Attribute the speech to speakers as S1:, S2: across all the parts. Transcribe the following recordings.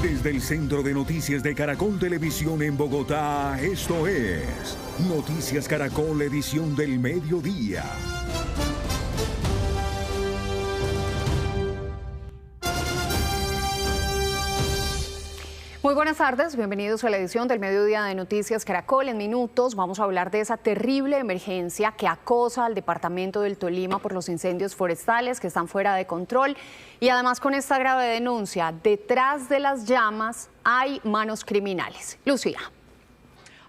S1: Desde el Centro de Noticias de Caracol Televisión en Bogotá, esto es Noticias Caracol, edición del mediodía.
S2: Muy buenas tardes, bienvenidos a la edición del mediodía de Noticias Caracol. En minutos vamos a hablar de esa terrible emergencia que acosa al departamento del Tolima por los incendios forestales que están fuera de control y además con esta grave denuncia, detrás de las llamas hay manos criminales. Lucía.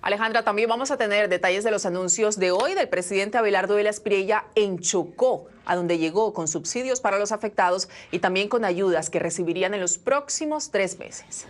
S3: Alejandra, también vamos a tener detalles de los anuncios de hoy del presidente Abelardo Vélez Priella en Chocó, a donde llegó con subsidios para los afectados y también con ayudas que recibirían en los próximos 3 meses.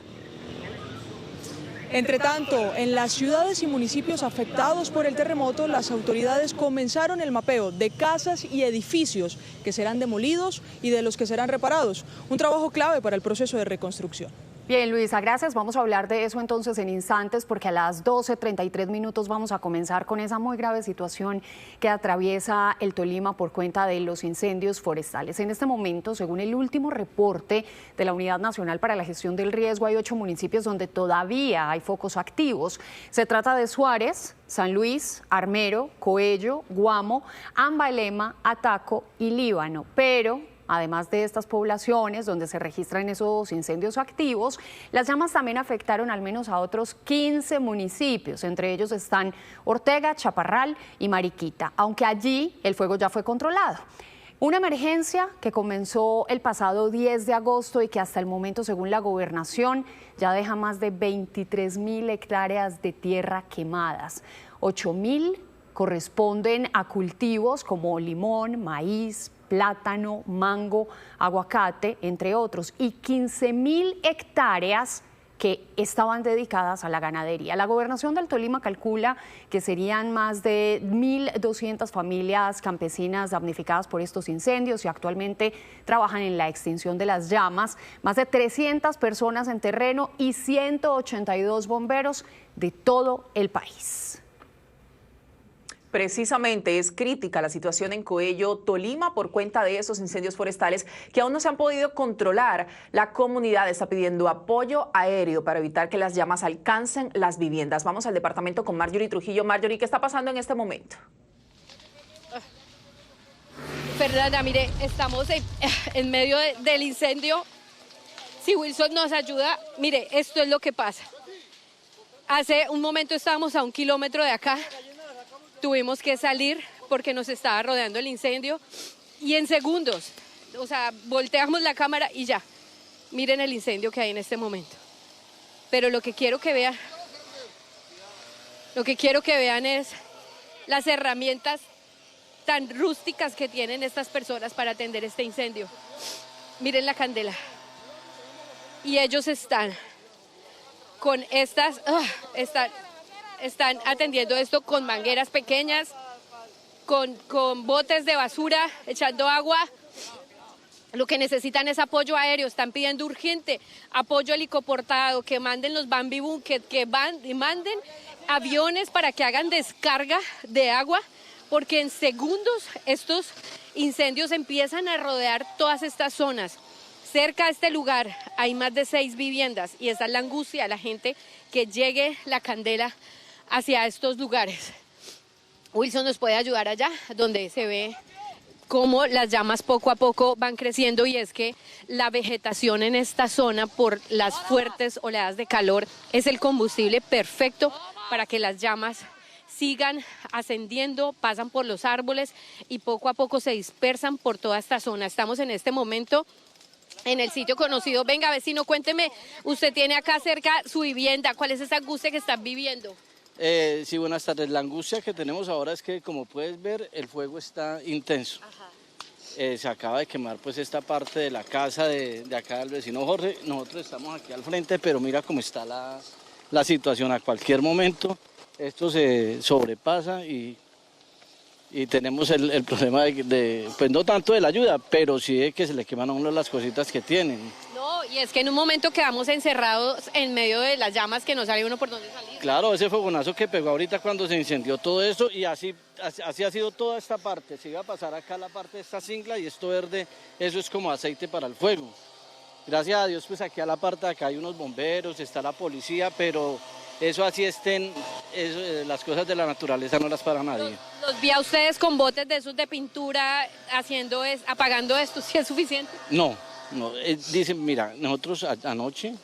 S4: Entre tanto, en las ciudades y municipios afectados por el terremoto, las autoridades comenzaron el mapeo de casas y edificios que serán demolidos y de los que serán reparados. Un trabajo clave para el proceso de reconstrucción.
S2: Bien, Luisa, gracias. Vamos a hablar de eso entonces en instantes porque a las 12:33 vamos a comenzar con esa muy grave situación que atraviesa el Tolima por cuenta de los incendios forestales. En este momento, según el último reporte de la Unidad Nacional para la Gestión del Riesgo, hay 8 municipios donde todavía hay focos activos. Se trata de Suárez, San Luis, Armero, Coello, Guamo, Ambalema, Ataco y Líbano, pero además de estas poblaciones donde se registran esos incendios activos, las llamas también afectaron al menos a otros 15 municipios, entre ellos están Ortega, Chaparral y Mariquita, aunque allí el fuego ya fue controlado. Una emergencia que comenzó el pasado 10 de agosto y que hasta el momento, según la gobernación, ya deja más de 23.000 hectáreas de tierra quemadas. 8.000 corresponden a cultivos como limón, maíz, plátano, mango, aguacate, entre otros, y 15.000 hectáreas que estaban dedicadas a la ganadería. La gobernación del Tolima calcula que serían más de 1.200 familias campesinas damnificadas por estos incendios y actualmente trabajan en la extinción de las llamas. Más de 300 personas en terreno y 182 bomberos de todo el país.
S3: Precisamente es crítica la situación en Coello, Tolima, por cuenta de esos incendios forestales que aún no se han podido controlar. La comunidad está pidiendo apoyo aéreo para evitar que las llamas alcancen las viviendas. Vamos al departamento con Marjorie Trujillo. Marjorie, ¿qué está pasando en este momento?
S5: Fernanda, mire, estamos en medio del incendio. Si Wilson nos ayuda, mire, esto es lo que pasa. Hace un momento estábamos a 1 kilómetro de acá. Tuvimos que salir porque nos estaba rodeando el incendio y en segundos, o sea, volteamos la cámara y ya, miren el incendio que hay en este momento. Pero lo que quiero que vean es las herramientas tan rústicas que tienen estas personas para atender este incendio. Miren la candela. Y ellos están con están atendiendo esto con mangueras pequeñas, con botes de basura, echando agua. Lo que necesitan es apoyo aéreo, están pidiendo urgente apoyo helicoportado, que manden los Bambi Boom, que manden aviones para que hagan descarga de agua, porque en segundos estos incendios empiezan a rodear todas estas zonas. Cerca de este lugar hay más de 6 viviendas y esa es la angustia de la gente, que llegue la candela hacia estos lugares. Wilson nos puede ayudar allá, donde se ve cómo las llamas poco a poco van creciendo, y es que la vegetación en esta zona, por las fuertes oleadas de calor, es el combustible perfecto para que las llamas sigan ascendiendo, pasan por los árboles y poco a poco se dispersan por toda esta zona. Estamos en este momento en el sitio conocido. Venga, vecino, cuénteme, usted tiene acá cerca su vivienda, ¿cuál es esa angustia que están viviendo?
S6: Sí, buenas tardes. La angustia que tenemos ahora es que, como puedes ver, el fuego está intenso. Se acaba de quemar pues esta parte de la casa de acá del vecino Jorge. Nosotros estamos aquí al frente, pero mira cómo está la situación. A cualquier momento esto se sobrepasa y tenemos el problema pues no tanto de la ayuda, pero sí de que se le queman a uno las cositas que tienen.
S5: No, y es que en un momento quedamos encerrados en medio de las llamas, que no sale uno por dónde salir.
S6: Claro, ese fogonazo que pegó ahorita cuando se incendió todo eso, y así ha sido toda esta parte. Se iba a pasar acá la parte de esta cingla y esto verde, eso es como aceite para el fuego. Gracias a Dios, pues aquí a la parte de acá hay unos bomberos, está la policía, pero eso así estén, las cosas de la naturaleza no las para nadie.
S5: Los vi a ustedes con botes de esos de pintura apagando esto, ¿sí es suficiente?
S6: No, dicen, mira, nosotros anoche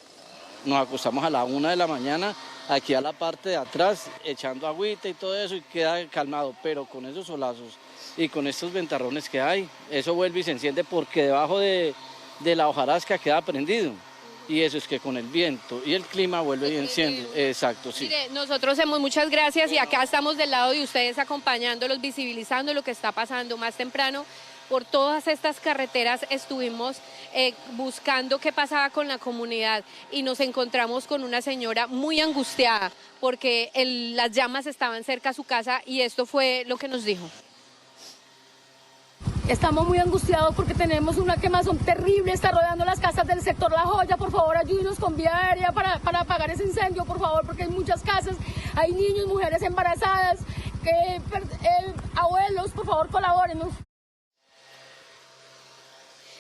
S6: nos acostamos a la 1 de la mañana, aquí a la parte de atrás, echando agüita y todo eso, y queda calmado, pero con esos solazos y con estos ventarrones que hay, eso vuelve y se enciende porque debajo de la hojarasca queda prendido. Y eso es que con el viento y el clima vuelve y enciende. Exacto, sí.
S5: Mire, nosotros hemos muchas gracias y acá estamos del lado de ustedes acompañándolos, visibilizando lo que está pasando. Más temprano, por todas estas carreteras estuvimos buscando qué pasaba con la comunidad y nos encontramos con una señora muy angustiada porque las llamas estaban cerca a su casa y esto fue lo que nos dijo.
S7: Estamos muy angustiados porque tenemos una quemazón terrible, está rodeando las casas del sector La Joya. Por favor, ayúdenos con vía aérea para apagar ese incendio, por favor, porque hay muchas casas, hay niños, mujeres embarazadas, abuelos, por favor, colabórenos.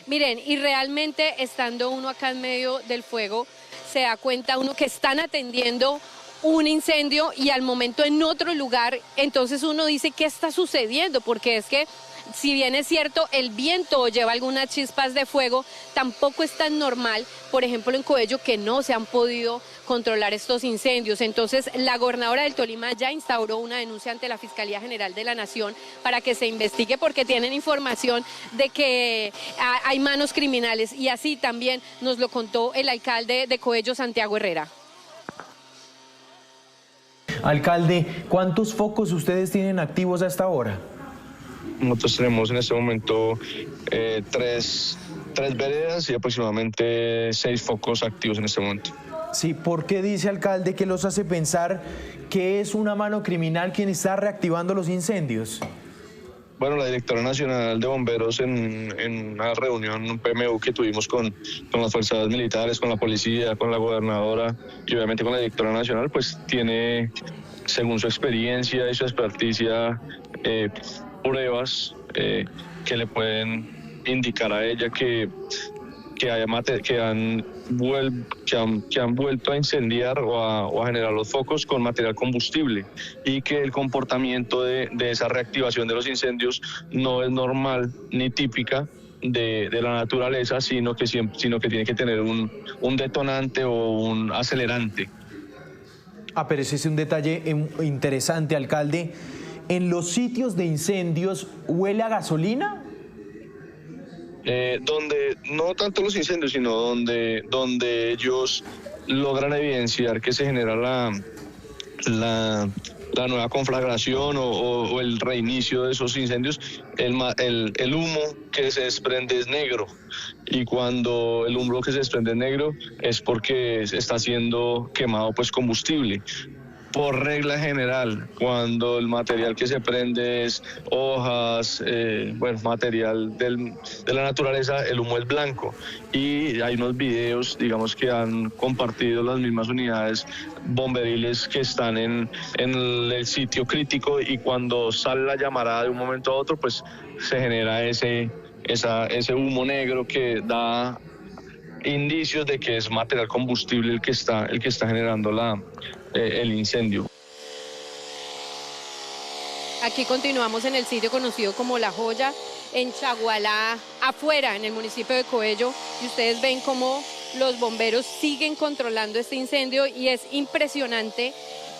S5: Miren, y realmente estando uno acá en medio del fuego, se da cuenta uno que están atendiendo un incendio y al momento en otro lugar, entonces uno dice, ¿qué está sucediendo? Porque es que si bien es cierto, el viento lleva algunas chispas de fuego, tampoco es tan normal, por ejemplo, en Coello, que no se han podido controlar estos incendios. Entonces, la gobernadora del Tolima ya instauró una denuncia ante la Fiscalía General de la Nación para que se investigue porque tienen información de que hay manos criminales. Y así también nos lo contó el alcalde de Coello, Santiago Herrera.
S8: Alcalde, ¿cuántos focos ustedes tienen activos hasta ahora?
S9: Nosotros tenemos en este momento tres veredas y aproximadamente 6 focos activos en este momento.
S8: Sí, ¿por qué dice, alcalde, que los hace pensar que es una mano criminal quien está reactivando los incendios?
S9: Bueno, la directora nacional de bomberos en una reunión, un PMU que tuvimos con las fuerzas militares, con la policía, con la gobernadora y obviamente con la directora nacional, pues tiene, según su experiencia y su experticia, pruebas que le pueden indicar a ella que han vuelto a incendiar o a generar los focos con material combustible y que el comportamiento de esa reactivación de los incendios no es normal ni típica de la naturaleza, sino que tiene que tener un detonante o un acelerante.
S8: Pero ese es un detalle interesante, alcalde. ¿En los sitios de incendios huele a gasolina?
S9: Donde no tanto los incendios, sino donde ellos logran evidenciar que se genera la nueva conflagración o el reinicio de esos incendios, el humo que se desprende es negro, y cuando el humo que se desprende es negro es porque está siendo quemado pues combustible. Por regla general, cuando el material que se prende es hojas, material de la naturaleza, el humo es blanco. Y hay unos videos, digamos, que han compartido las mismas unidades bomberiles que están en el sitio crítico, y cuando sale la llamarada de un momento a otro, pues se genera ese humo negro que da indicios de que es material combustible el que está generando el incendio.
S5: Aquí continuamos en el sitio conocido como La Joya, en Chagualá, afuera, en el municipio de Coello, y ustedes ven cómo los bomberos siguen controlando este incendio y es impresionante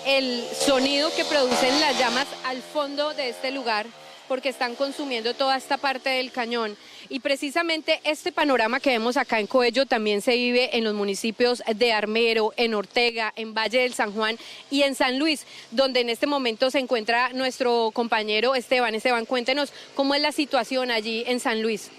S5: el sonido que producen las llamas al fondo de este lugar, porque están consumiendo toda esta parte del cañón. Y precisamente este panorama que vemos acá en Coello también se vive en los municipios de Armero, en Ortega, en Valle del San Juan y en San Luis, donde en este momento se encuentra nuestro compañero Esteban. Esteban, cuéntenos cómo es la situación allí en San Luis.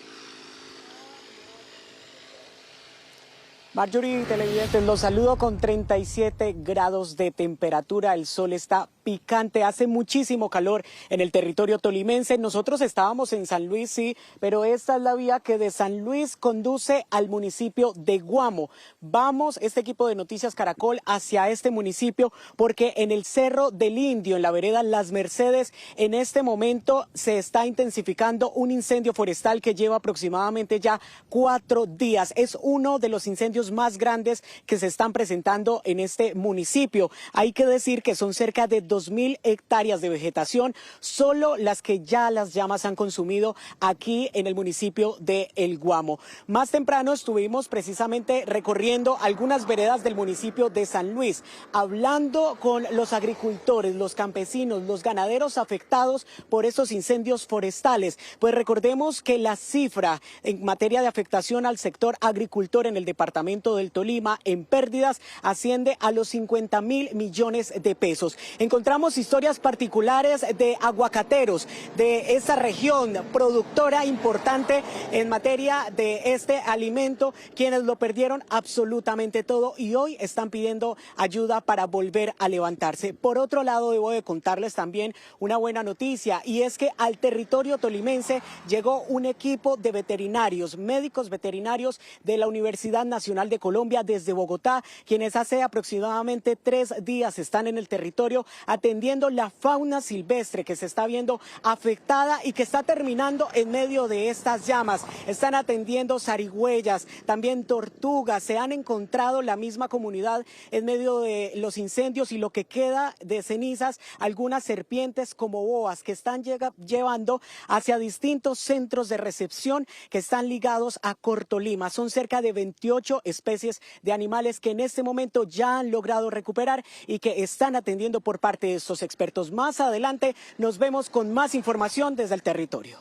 S10: Marjorie, televidentes, los saludo con 37 grados de temperatura. El sol está picante, hace muchísimo calor en el territorio tolimense. Nosotros estábamos en San Luis, sí, pero esta es la vía que de San Luis conduce al municipio de Guamo. Vamos, este equipo de Noticias Caracol, hacia este municipio porque en el Cerro del Indio, en la vereda Las Mercedes, en este momento se está intensificando un incendio forestal que lleva aproximadamente ya 4 días. Es uno de los incendios más grandes que se están presentando en este municipio. Hay que decir que son cerca de 2.000 hectáreas de vegetación, solo las que ya las llamas han consumido aquí en el municipio de El Guamo. Más temprano estuvimos precisamente recorriendo algunas veredas del municipio de San Luis, hablando con los agricultores, los campesinos, los ganaderos afectados por estos incendios forestales. Pues recordemos que la cifra en materia de afectación al sector agricultor en el departamento del Tolima en pérdidas asciende a los 50.000 millones de pesos. Encontramos historias particulares de aguacateros de esta región productora importante en materia de este alimento, quienes lo perdieron absolutamente todo y hoy están pidiendo ayuda para volver a levantarse. Por otro lado, debo de contarles también una buena noticia y es que al territorio tolimense llegó un equipo de veterinarios, médicos veterinarios de la Universidad Nacional de Colombia desde Bogotá, quienes hace aproximadamente 3 días están en el territorio atendiendo la fauna silvestre que se está viendo afectada y que está terminando en medio de estas llamas. Están atendiendo zarigüeyas, también tortugas, se han encontrado la misma comunidad en medio de los incendios y lo que queda de cenizas, algunas serpientes como boas que están llevando hacia distintos centros de recepción que están ligados a Cortolima. Son cerca de 28 especies de animales que en este momento ya han logrado recuperar y que están atendiendo por parte de estos expertos. Más adelante nos vemos con más información desde el territorio.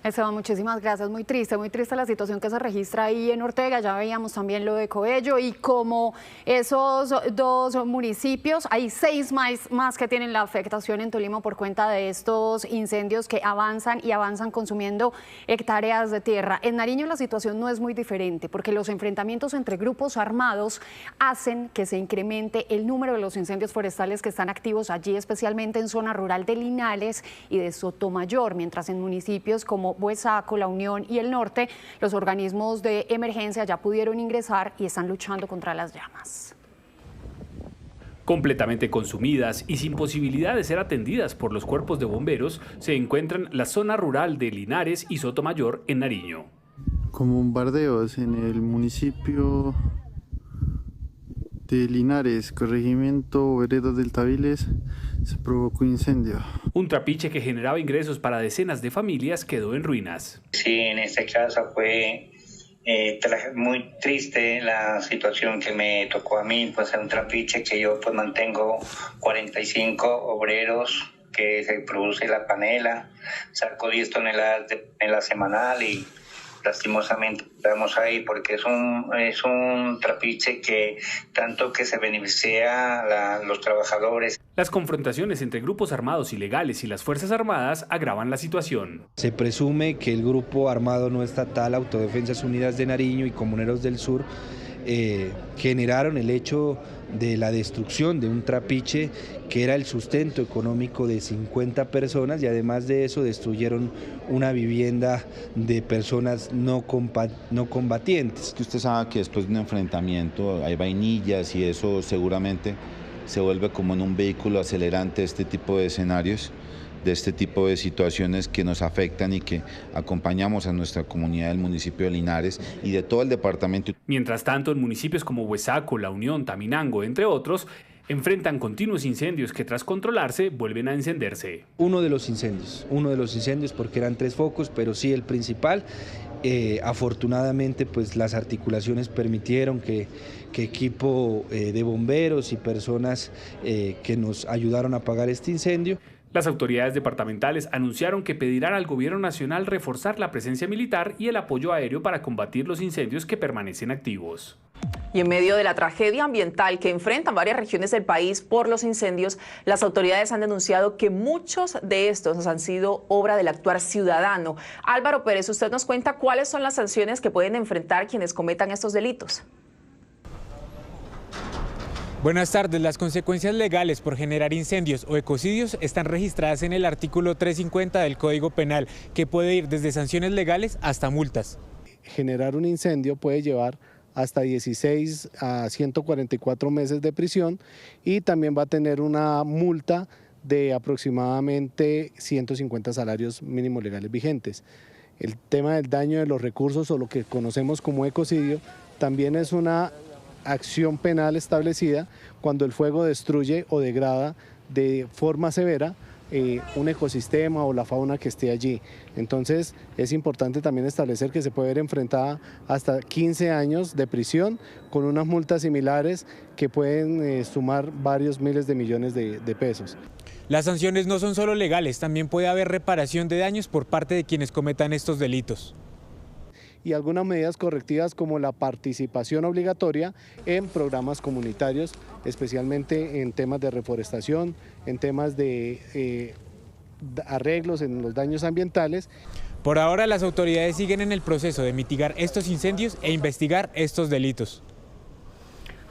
S2: Esteban, muchísimas gracias. Muy triste la situación que se registra ahí en Ortega. Ya veíamos también lo de Coello y como esos 2 municipios, hay 6 más que tienen la afectación en Tolima por cuenta de estos incendios que avanzan y avanzan consumiendo hectáreas de tierra. En Nariño la situación no es muy diferente porque los enfrentamientos entre grupos armados hacen que se incremente el número de los incendios forestales que están activos allí, especialmente en zona rural de Linares y de Sotomayor, mientras en municipios como Buesaco, La Unión y el Norte, los organismos de emergencia ya pudieron ingresar y están luchando contra las llamas.
S11: Completamente consumidas y sin posibilidad de ser atendidas por los cuerpos de bomberos, se encuentran la zona rural de Linares y Sotomayor en Nariño.
S12: Con bombardeos en el municipio de Linares, corregimiento Veredas del Tabiles, se provocó incendio.
S11: Un trapiche que generaba ingresos para decenas de familias quedó en ruinas.
S13: Sí, en este caso fue muy triste la situación que me tocó a mí, pues un trapiche que yo pues mantengo 45 obreros que se produce la panela, saco 10 toneladas de panela semanal y lastimosamente estamos ahí porque es un trapiche que tanto que se beneficia a los trabajadores.
S11: Las confrontaciones entre grupos armados ilegales y las Fuerzas Armadas agravan la situación.
S14: Se presume que el grupo armado no estatal Autodefensas Unidas de Nariño y Comuneros del Sur generaron el hecho de la destrucción de un trapiche que era el sustento económico de 50 personas y además de eso destruyeron una vivienda de personas no combatientes.
S15: Usted sabe que después de un enfrentamiento hay vainillas y eso seguramente se vuelve como en un vehículo acelerante este tipo de escenarios, de este tipo de situaciones que nos afectan y que acompañamos a nuestra comunidad del municipio de Linares y de todo el departamento.
S11: Mientras tanto, en municipios como Buesaco, La Unión, Taminango, entre otros, enfrentan continuos incendios que tras controlarse vuelven a encenderse.
S14: Uno de los incendios porque eran 3 focos, pero sí el principal. Afortunadamente pues las articulaciones permitieron que equipo de bomberos y personas que nos ayudaron a apagar este incendio.
S11: Las autoridades departamentales anunciaron que pedirán al gobierno nacional reforzar la presencia militar y el apoyo aéreo para combatir los incendios que permanecen activos.
S3: Y en medio de la tragedia ambiental que enfrentan varias regiones del país por los incendios, las autoridades han denunciado que muchos de estos han sido obra del actuar ciudadano. Álvaro Pérez, usted nos cuenta cuáles son las sanciones que pueden enfrentar quienes cometan estos delitos.
S16: Buenas tardes. Las consecuencias legales por generar incendios o ecocidios están registradas en el artículo 350 del Código Penal, que puede ir desde sanciones legales hasta multas.
S17: Generar un incendio puede llevar hasta 16 a 144 meses de prisión y también va a tener una multa de aproximadamente 150 salarios mínimos legales vigentes. El tema del daño de los recursos, o lo que conocemos como ecocidio, también es una acción penal establecida cuando el fuego destruye o degrada de forma severa un ecosistema o la fauna que esté allí. Entonces es importante también establecer que se puede ver enfrentada hasta 15 años de prisión con unas multas similares que pueden sumar varios miles de millones de pesos.
S16: Las sanciones no son solo legales, también puede haber reparación de daños por parte de quienes cometan estos delitos.
S17: Y algunas medidas correctivas como la participación obligatoria en programas comunitarios, especialmente en temas de reforestación, en temas de arreglos en los daños ambientales.
S16: Por ahora las autoridades siguen en el proceso de mitigar estos incendios e investigar estos delitos.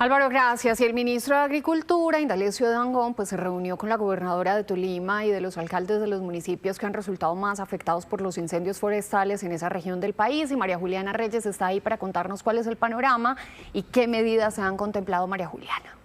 S2: Álvaro, gracias. Y el ministro de Agricultura, Indalecio Dangond, pues se reunió con la gobernadora de Tolima y de los alcaldes de los municipios que han resultado más afectados por los incendios forestales en esa región del país. Y María Juliana Reyes está ahí para contarnos cuál es el panorama y qué medidas se han contemplado. María Juliana.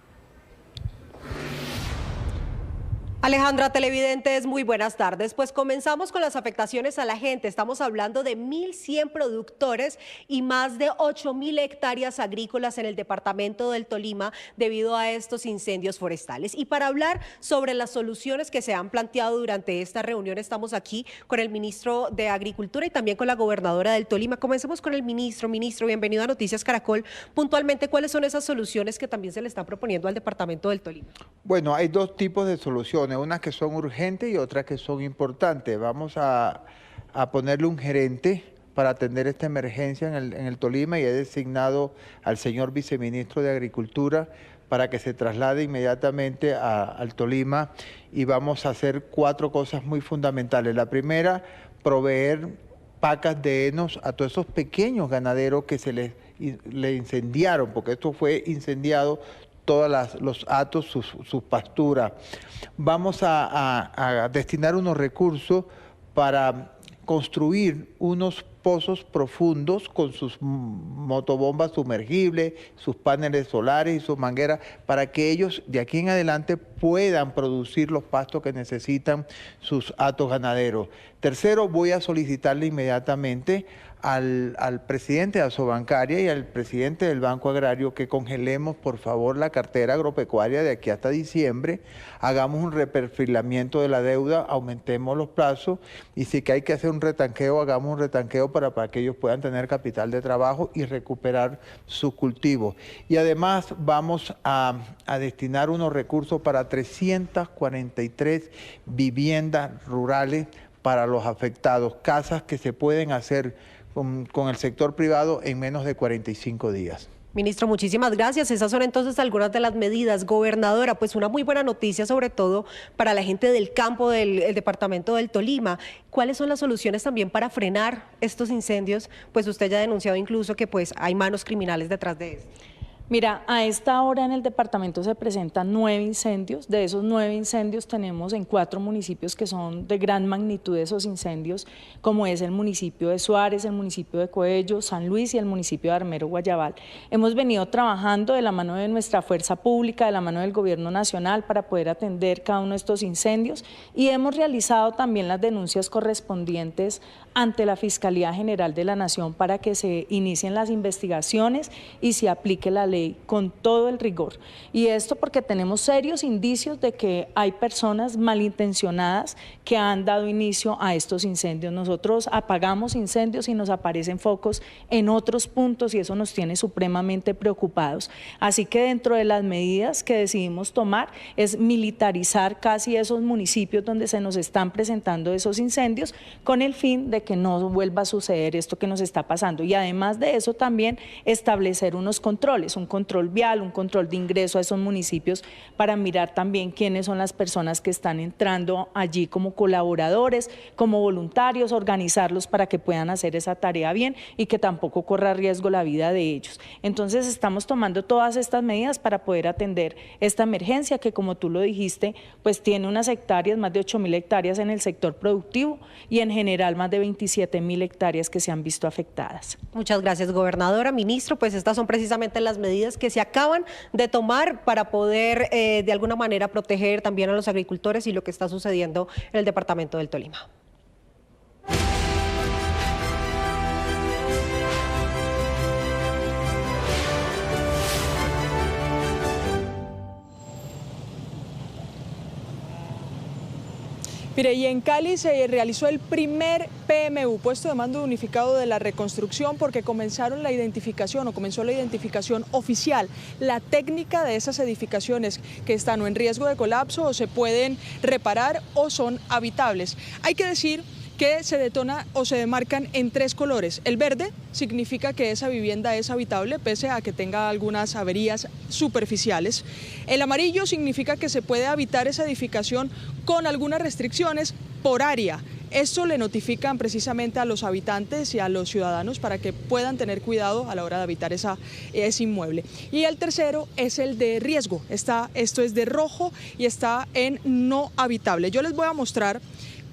S18: Alejandra, televidentes, muy buenas tardes. Pues comenzamos con las afectaciones a la gente. Estamos hablando de 1.100 productores y más de 8.000 hectáreas agrícolas en el departamento del Tolima debido a estos incendios forestales. Y para hablar sobre las soluciones que se han planteado durante esta reunión, estamos aquí con el ministro de Agricultura y también con la gobernadora del Tolima. Comencemos con el ministro. Ministro, bienvenido a Noticias Caracol. Puntualmente, ¿cuáles son esas soluciones que también se le están proponiendo al departamento del Tolima?
S19: Bueno, hay dos tipos de soluciones. Unas que son urgentes y otras que son importantes. Vamos a ponerle un gerente para atender esta emergencia en el Tolima y he designado al señor viceministro de Agricultura para que se traslade inmediatamente al Tolima y vamos a hacer 4 cosas muy fundamentales. La primera, proveer pacas de henos a todos esos pequeños ganaderos que se le incendiaron, porque esto fue incendiado, todos los hatos, sus pasturas. Vamos a destinar unos recursos para construir unos pozos profundos con sus motobombas sumergibles, sus paneles solares y sus mangueras, para que ellos de aquí en adelante puedan producir los pastos que necesitan sus hatos ganaderos. Tercero, voy a solicitarle inmediatamente al presidente de Asobancaria y al presidente del Banco Agrario que congelemos, por favor, la cartera agropecuaria de aquí hasta diciembre, hagamos un reperfilamiento de la deuda, aumentemos los plazos y si que hay que hacer un retanqueo, hagamos un retanqueo para que ellos puedan tener capital de trabajo y recuperar sus cultivos. Y además vamos a destinar unos recursos para 343 viviendas rurales para los afectados, casas que se pueden hacer con el sector privado en menos de 45 días.
S18: Ministro, muchísimas gracias. Esas son entonces algunas de las medidas. Gobernadora, pues una muy buena noticia, sobre todo para la gente del campo del departamento del Tolima. ¿Cuáles son las soluciones también para frenar estos incendios? Pues usted ya ha denunciado incluso que pues hay manos criminales detrás de esto.
S20: Mira, a esta hora en el departamento se presentan 9 incendios. De esos 9 incendios tenemos en 4 municipios que son de gran magnitud de esos incendios, como es el municipio de Suárez, el municipio de Coello, San Luis y el municipio de Armero Guayabal. Hemos venido trabajando de la mano de nuestra fuerza pública, de la mano del gobierno nacional para poder atender cada uno de estos incendios y hemos realizado también las denuncias correspondientes ante la Fiscalía General de la Nación para que se inicien las investigaciones y se aplique la ley con todo el rigor. Y esto porque tenemos serios indicios de que hay personas malintencionadas que han dado inicio a estos incendios. Nosotros apagamos incendios y nos aparecen focos en otros puntos y eso nos tiene supremamente preocupados. Así que dentro de las medidas que decidimos tomar es militarizar casi esos municipios donde se nos están presentando esos incendios con el fin de que no vuelva a suceder esto que nos está pasando. Y además de eso también establecer unos controles, un un control vial, un control de ingreso a esos municipios para mirar también quiénes son las personas que están entrando allí como colaboradores, como voluntarios, organizarlos para que puedan hacer esa tarea bien y que tampoco corra riesgo la vida de ellos. Entonces estamos tomando todas estas medidas para poder atender esta emergencia que, como tú lo dijiste, pues tiene unas hectáreas, más de 8.000 hectáreas en el sector productivo y en general más de 27.000 hectáreas que se han visto afectadas.
S18: Muchas gracias, gobernadora. Ministro, pues estas son precisamente las medidas que se acaban de tomar para poder de alguna manera proteger también a los agricultores y lo que está sucediendo en el departamento del Tolima.
S4: Mire, y en Cali se realizó el primer PMU, puesto de mando unificado de la reconstrucción, porque comenzó la identificación oficial, la técnica de esas edificaciones que están o en riesgo de colapso o se pueden reparar o son habitables. Hay que decir que se detona o se demarcan en 3 colores. El verde significa que esa vivienda es habitable pese a que tenga algunas averías superficiales. El amarillo significa que se puede habitar esa edificación con algunas restricciones por área. Esto le notifican precisamente a los habitantes y a los ciudadanos para que puedan tener cuidado a la hora de habitar ese inmueble. Y el tercero es el de riesgo. Esto es de rojo y está en no habitable. Yo les voy a mostrar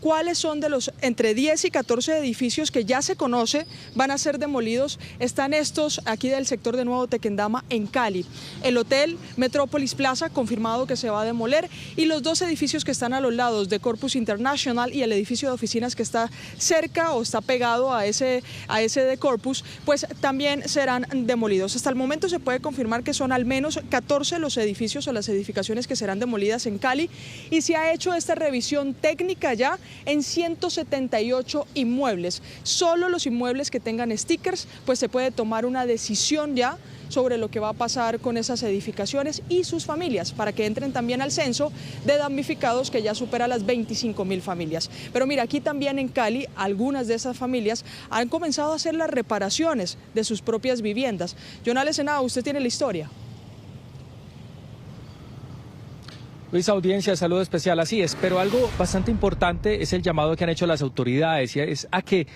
S4: cuáles son de los entre 10 y 14 edificios que ya se conoce van a ser demolidos. Están estos aquí del sector de Nuevo Tequendama en Cali. El Hotel Metrópolis Plaza, confirmado que se va a demoler, y los 2 edificios que están a los lados de Corpus International y el edificio de oficinas que está cerca o está pegado a ese de Corpus, pues también serán demolidos. Hasta el momento se puede confirmar que son al menos 14 los edificios o las edificaciones que serán demolidas en Cali, y se ha hecho esta revisión técnica ya en 178 inmuebles. Solo los inmuebles que tengan stickers, pues se puede tomar una decisión ya sobre lo que va a pasar con esas edificaciones y sus familias, para que entren también al censo de damnificados que ya supera las 25.000 familias. Pero mira, aquí también en Cali, algunas de esas familias han comenzado a hacer las reparaciones de sus propias viviendas. Jonales Senado, usted tiene la historia.
S21: Luis, audiencia, saludo especial, así es, pero algo bastante importante es el llamado que han hecho las autoridades, y es a que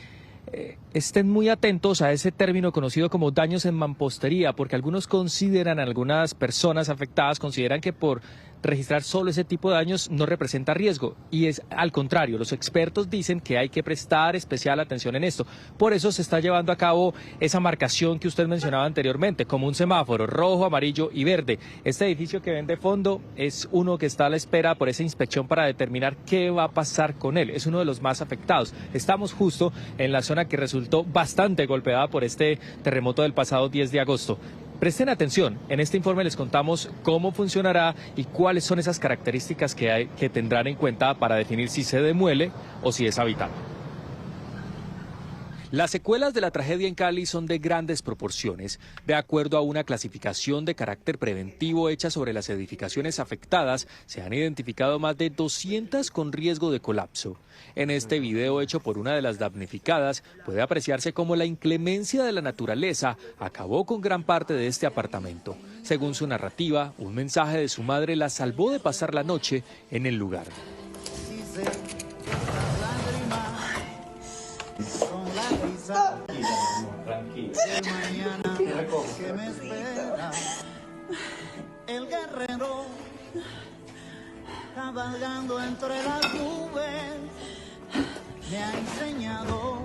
S21: estén muy atentos a ese término conocido como daños en mampostería, porque algunas personas afectadas consideran que por registrar solo ese tipo de daños no representa riesgo, y es al contrario. Los expertos dicen que hay que prestar especial atención en esto. Por eso se está llevando a cabo esa marcación que usted mencionaba anteriormente, como un semáforo rojo, amarillo y verde. Este edificio que ven de fondo es uno que está a la espera por esa inspección para determinar qué va a pasar con él. Es uno de los más afectados. Estamos justo en la zona que resultó bastante golpeada por este terremoto del pasado 10 de agosto. Presten atención, en este informe les contamos cómo funcionará y cuáles son esas características que tendrán en cuenta para definir si se demuele o si es habitable. Las secuelas de la tragedia en Cali son de grandes proporciones. De acuerdo a una clasificación de carácter preventivo hecha sobre las edificaciones afectadas, se han identificado más de 200 con riesgo de colapso. En este video hecho por una de las damnificadas, puede apreciarse cómo la inclemencia de la naturaleza acabó con gran parte de este apartamento. Según su narrativa, un mensaje de su madre la salvó de pasar la noche en el lugar.
S22: El guerrero cabalgando entre las nubes me ha enseñado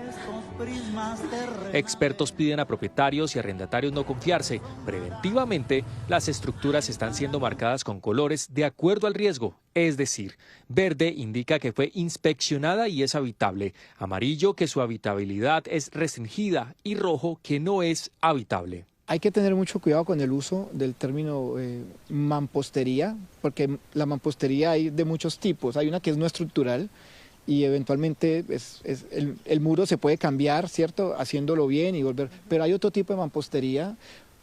S22: estos prismas terrenales.
S21: Expertos piden a propietarios y arrendatarios no confiarse. Preventivamente, las estructuras están siendo marcadas con colores de acuerdo al riesgo. Es decir, verde indica que fue inspeccionada y es habitable, amarillo que su habitabilidad es restringida y rojo que no es habitable.
S23: Hay que tener mucho cuidado con el uso del término mampostería, porque la mampostería hay de muchos tipos. Hay una que es no estructural y eventualmente el muro se puede cambiar, ¿cierto? Haciéndolo bien y volver. Pero hay otro tipo de mampostería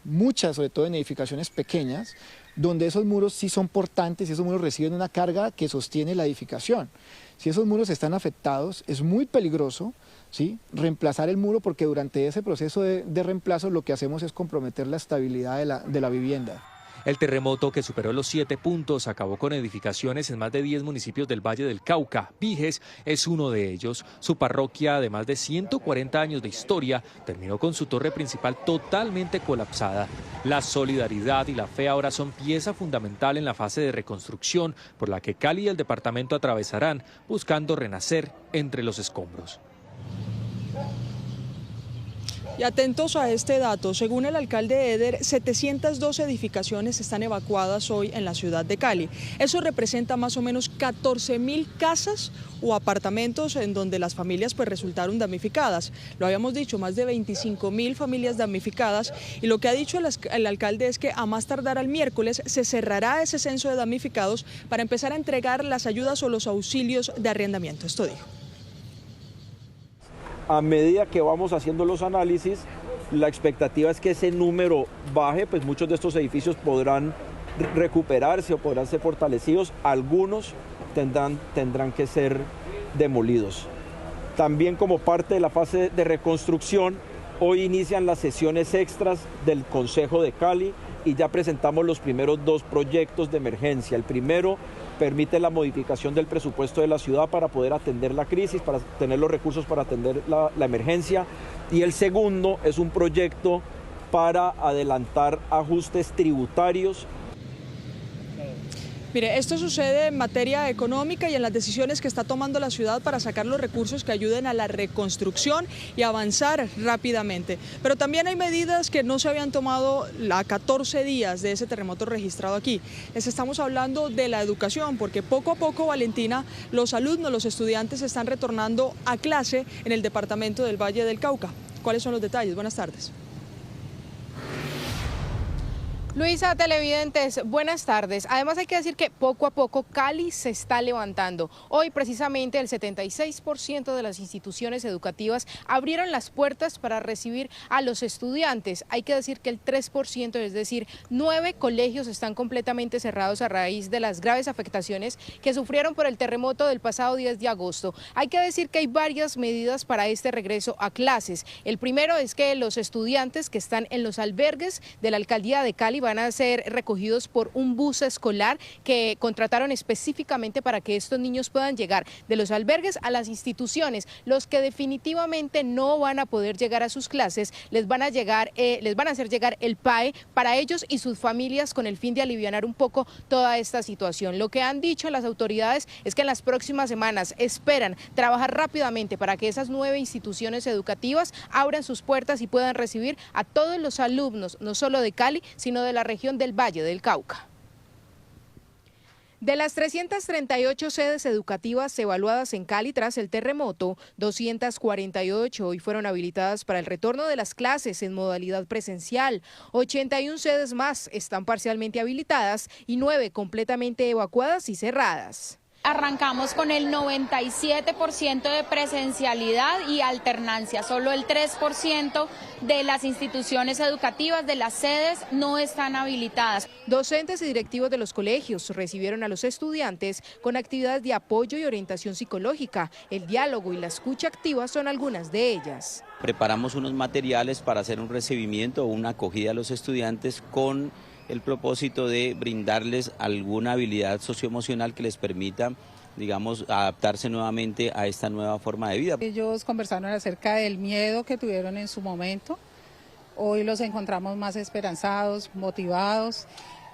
S23: muchas, sobre todo en edificaciones pequeñas, donde esos muros sí son portantes y esos muros reciben una carga que sostiene la edificación. Si esos muros están afectados, es muy peligroso, ¿sí?, reemplazar el muro, porque durante ese proceso de reemplazo lo que hacemos es comprometer la estabilidad de la vivienda.
S21: El terremoto, que superó los 7 puntos, acabó con edificaciones en más de 10 municipios del Valle del Cauca. Viges es uno de ellos. Su parroquia, de más de 140 años de historia, terminó con su torre principal totalmente colapsada. La solidaridad y la fe ahora son pieza fundamental en la fase de reconstrucción, por la que Cali y el departamento atravesarán, buscando renacer entre los escombros.
S4: Y atentos a este dato, según el alcalde Eder, 702 edificaciones están evacuadas hoy en la ciudad de Cali. Eso representa más o menos 14.000 casas o apartamentos en donde las familias pues resultaron damnificadas. Lo habíamos dicho, más de 25.000 familias damnificadas, y lo que ha dicho el alcalde es que a más tardar al miércoles se cerrará ese censo de damnificados para empezar a entregar las ayudas o los auxilios de arrendamiento. Esto dijo.
S1: A medida que vamos haciendo los análisis, la expectativa es que ese número baje, pues muchos de estos edificios podrán recuperarse o podrán ser fortalecidos, algunos tendrán que ser demolidos. También, como parte de la fase de reconstrucción, hoy inician las sesiones extras del Consejo de Cali y ya presentamos los primeros 2 proyectos de emergencia. El primero permite la modificación del presupuesto de la ciudad para poder atender la crisis, para tener los recursos para atender la emergencia. Y el segundo es un proyecto para adelantar ajustes tributarios.
S4: Mire, esto sucede en materia económica y en las decisiones que está tomando la ciudad para sacar los recursos que ayuden a la reconstrucción y avanzar rápidamente. Pero también hay medidas que no se habían tomado a 14 días de ese terremoto registrado aquí. Les estamos hablando de la educación, porque poco a poco, Valentina, los alumnos, los estudiantes están retornando a clase en el departamento del Valle del Cauca. ¿Cuáles son los detalles? Buenas tardes.
S6: Luisa, televidentes, buenas tardes. Además hay que decir que poco a poco Cali se está levantando. Hoy precisamente el 76% de las instituciones educativas abrieron las puertas para recibir a los estudiantes. Hay que decir que el 3%, es decir, 9 colegios están completamente cerrados a raíz de las graves afectaciones que sufrieron por el terremoto del pasado 10 de agosto. Hay que decir que hay varias medidas para este regreso a clases. El primero es que los estudiantes que están en los albergues de la alcaldía de Cali van a ser recogidos por un bus escolar que contrataron específicamente para que estos niños puedan llegar de los albergues a las instituciones. Los que definitivamente no van a poder llegar a sus clases les van a hacer llegar el PAE para ellos y sus familias, con el fin de alivianar un poco toda esta situación. Lo que han dicho las autoridades es que en las próximas semanas esperan trabajar rápidamente para que esas 9 instituciones educativas abran sus puertas y puedan recibir a todos los alumnos, no solo de Cali, sino de la región del Valle del Cauca. De las 338 sedes educativas evaluadas en Cali tras el terremoto, 248 hoy fueron habilitadas para el retorno de las clases en modalidad presencial. 81 sedes más están parcialmente habilitadas y 9 completamente evacuadas y cerradas.
S7: Arrancamos con el 97% de presencialidad y alternancia. Solo el 3% de las instituciones educativas, de las sedes, no están habilitadas.
S6: Docentes y directivos de los colegios recibieron a los estudiantes con actividades de apoyo y orientación psicológica. El diálogo y la escucha activa son algunas de ellas.
S24: Preparamos unos materiales para hacer un recibimiento o una acogida a los estudiantes con el propósito de brindarles alguna habilidad socioemocional que les permita, digamos, adaptarse nuevamente a esta nueva forma de vida.
S25: Ellos conversaron acerca del miedo que tuvieron en su momento. Hoy los encontramos más esperanzados, motivados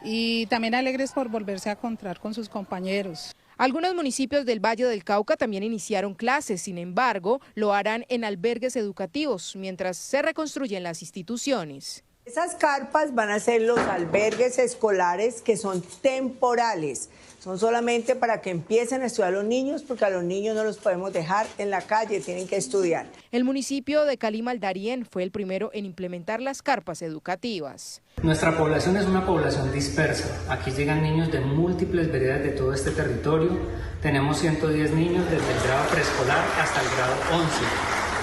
S25: y también alegres por volverse a encontrar con sus compañeros.
S6: Algunos municipios del Valle del Cauca también iniciaron clases, sin embargo, lo harán en albergues educativos mientras se reconstruyen las instituciones.
S26: Esas carpas van a ser los albergues escolares que son temporales, son solamente para que empiecen a estudiar los niños, porque a los niños no los podemos dejar en la calle, tienen que estudiar.
S6: El municipio de Cali Maldarién fue el primero en implementar las carpas educativas.
S27: Nuestra población es una población dispersa, aquí llegan niños de múltiples veredas de todo este territorio, tenemos 110 niños desde el grado preescolar hasta el grado 11.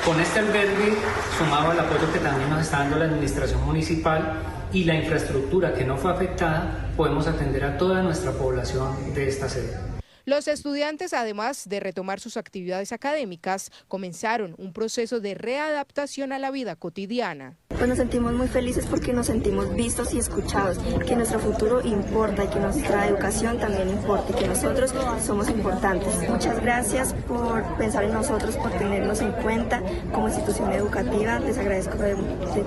S27: Con este albergue, sumado al apoyo que también nos está dando la administración municipal, y la infraestructura que no fue afectada, podemos atender a toda nuestra población de esta sede.
S6: Los estudiantes, además de retomar sus actividades académicas, comenzaron un proceso de readaptación a la vida cotidiana.
S5: Pues nos sentimos muy felices porque nos sentimos vistos y escuchados, que nuestro futuro importa y que nuestra educación también importa y que nosotros somos importantes. Muchas gracias por pensar en nosotros, por tenernos en cuenta como institución educativa. Les agradezco de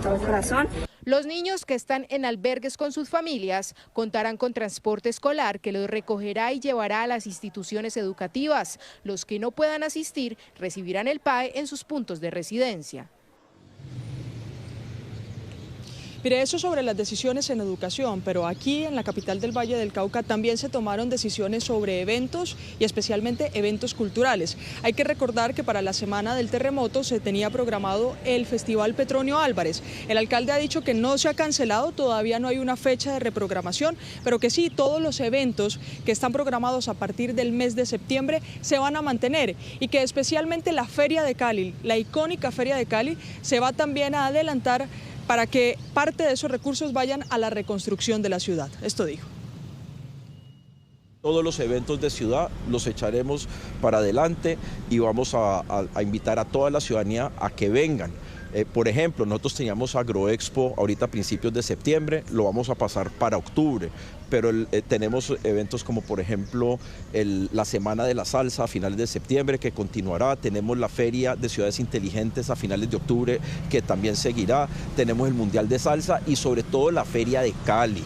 S5: todo corazón.
S6: Los niños que están en albergues con sus familias contarán con transporte escolar que los recogerá y llevará a las instituciones educativas. Los que no puedan asistir recibirán el PAE en sus puntos de residencia.
S4: Mire, eso sobre las decisiones en educación, pero aquí en la capital del Valle del Cauca también se tomaron decisiones sobre eventos y especialmente eventos culturales. Hay que recordar que para la semana del terremoto se tenía programado el Festival Petronio Álvarez. El alcalde ha dicho que no se ha cancelado, todavía no hay una fecha de reprogramación, pero que sí, todos los eventos que están programados a partir del mes de septiembre se van a mantener y que especialmente la Feria de Cali, la icónica Feria de Cali, se va también a adelantar para que parte de esos recursos vayan a la reconstrucción de la ciudad. Esto dijo.
S1: Todos los eventos de ciudad los echaremos para adelante y vamos a invitar a toda la ciudadanía a que vengan. Por ejemplo, nosotros teníamos Agroexpo ahorita a principios de septiembre, lo vamos a pasar para octubre, pero tenemos eventos como por ejemplo la Semana de la Salsa a finales de septiembre que continuará, tenemos la Feria de Ciudades Inteligentes a finales de octubre que también seguirá, tenemos el Mundial de Salsa y sobre todo la Feria de Cali.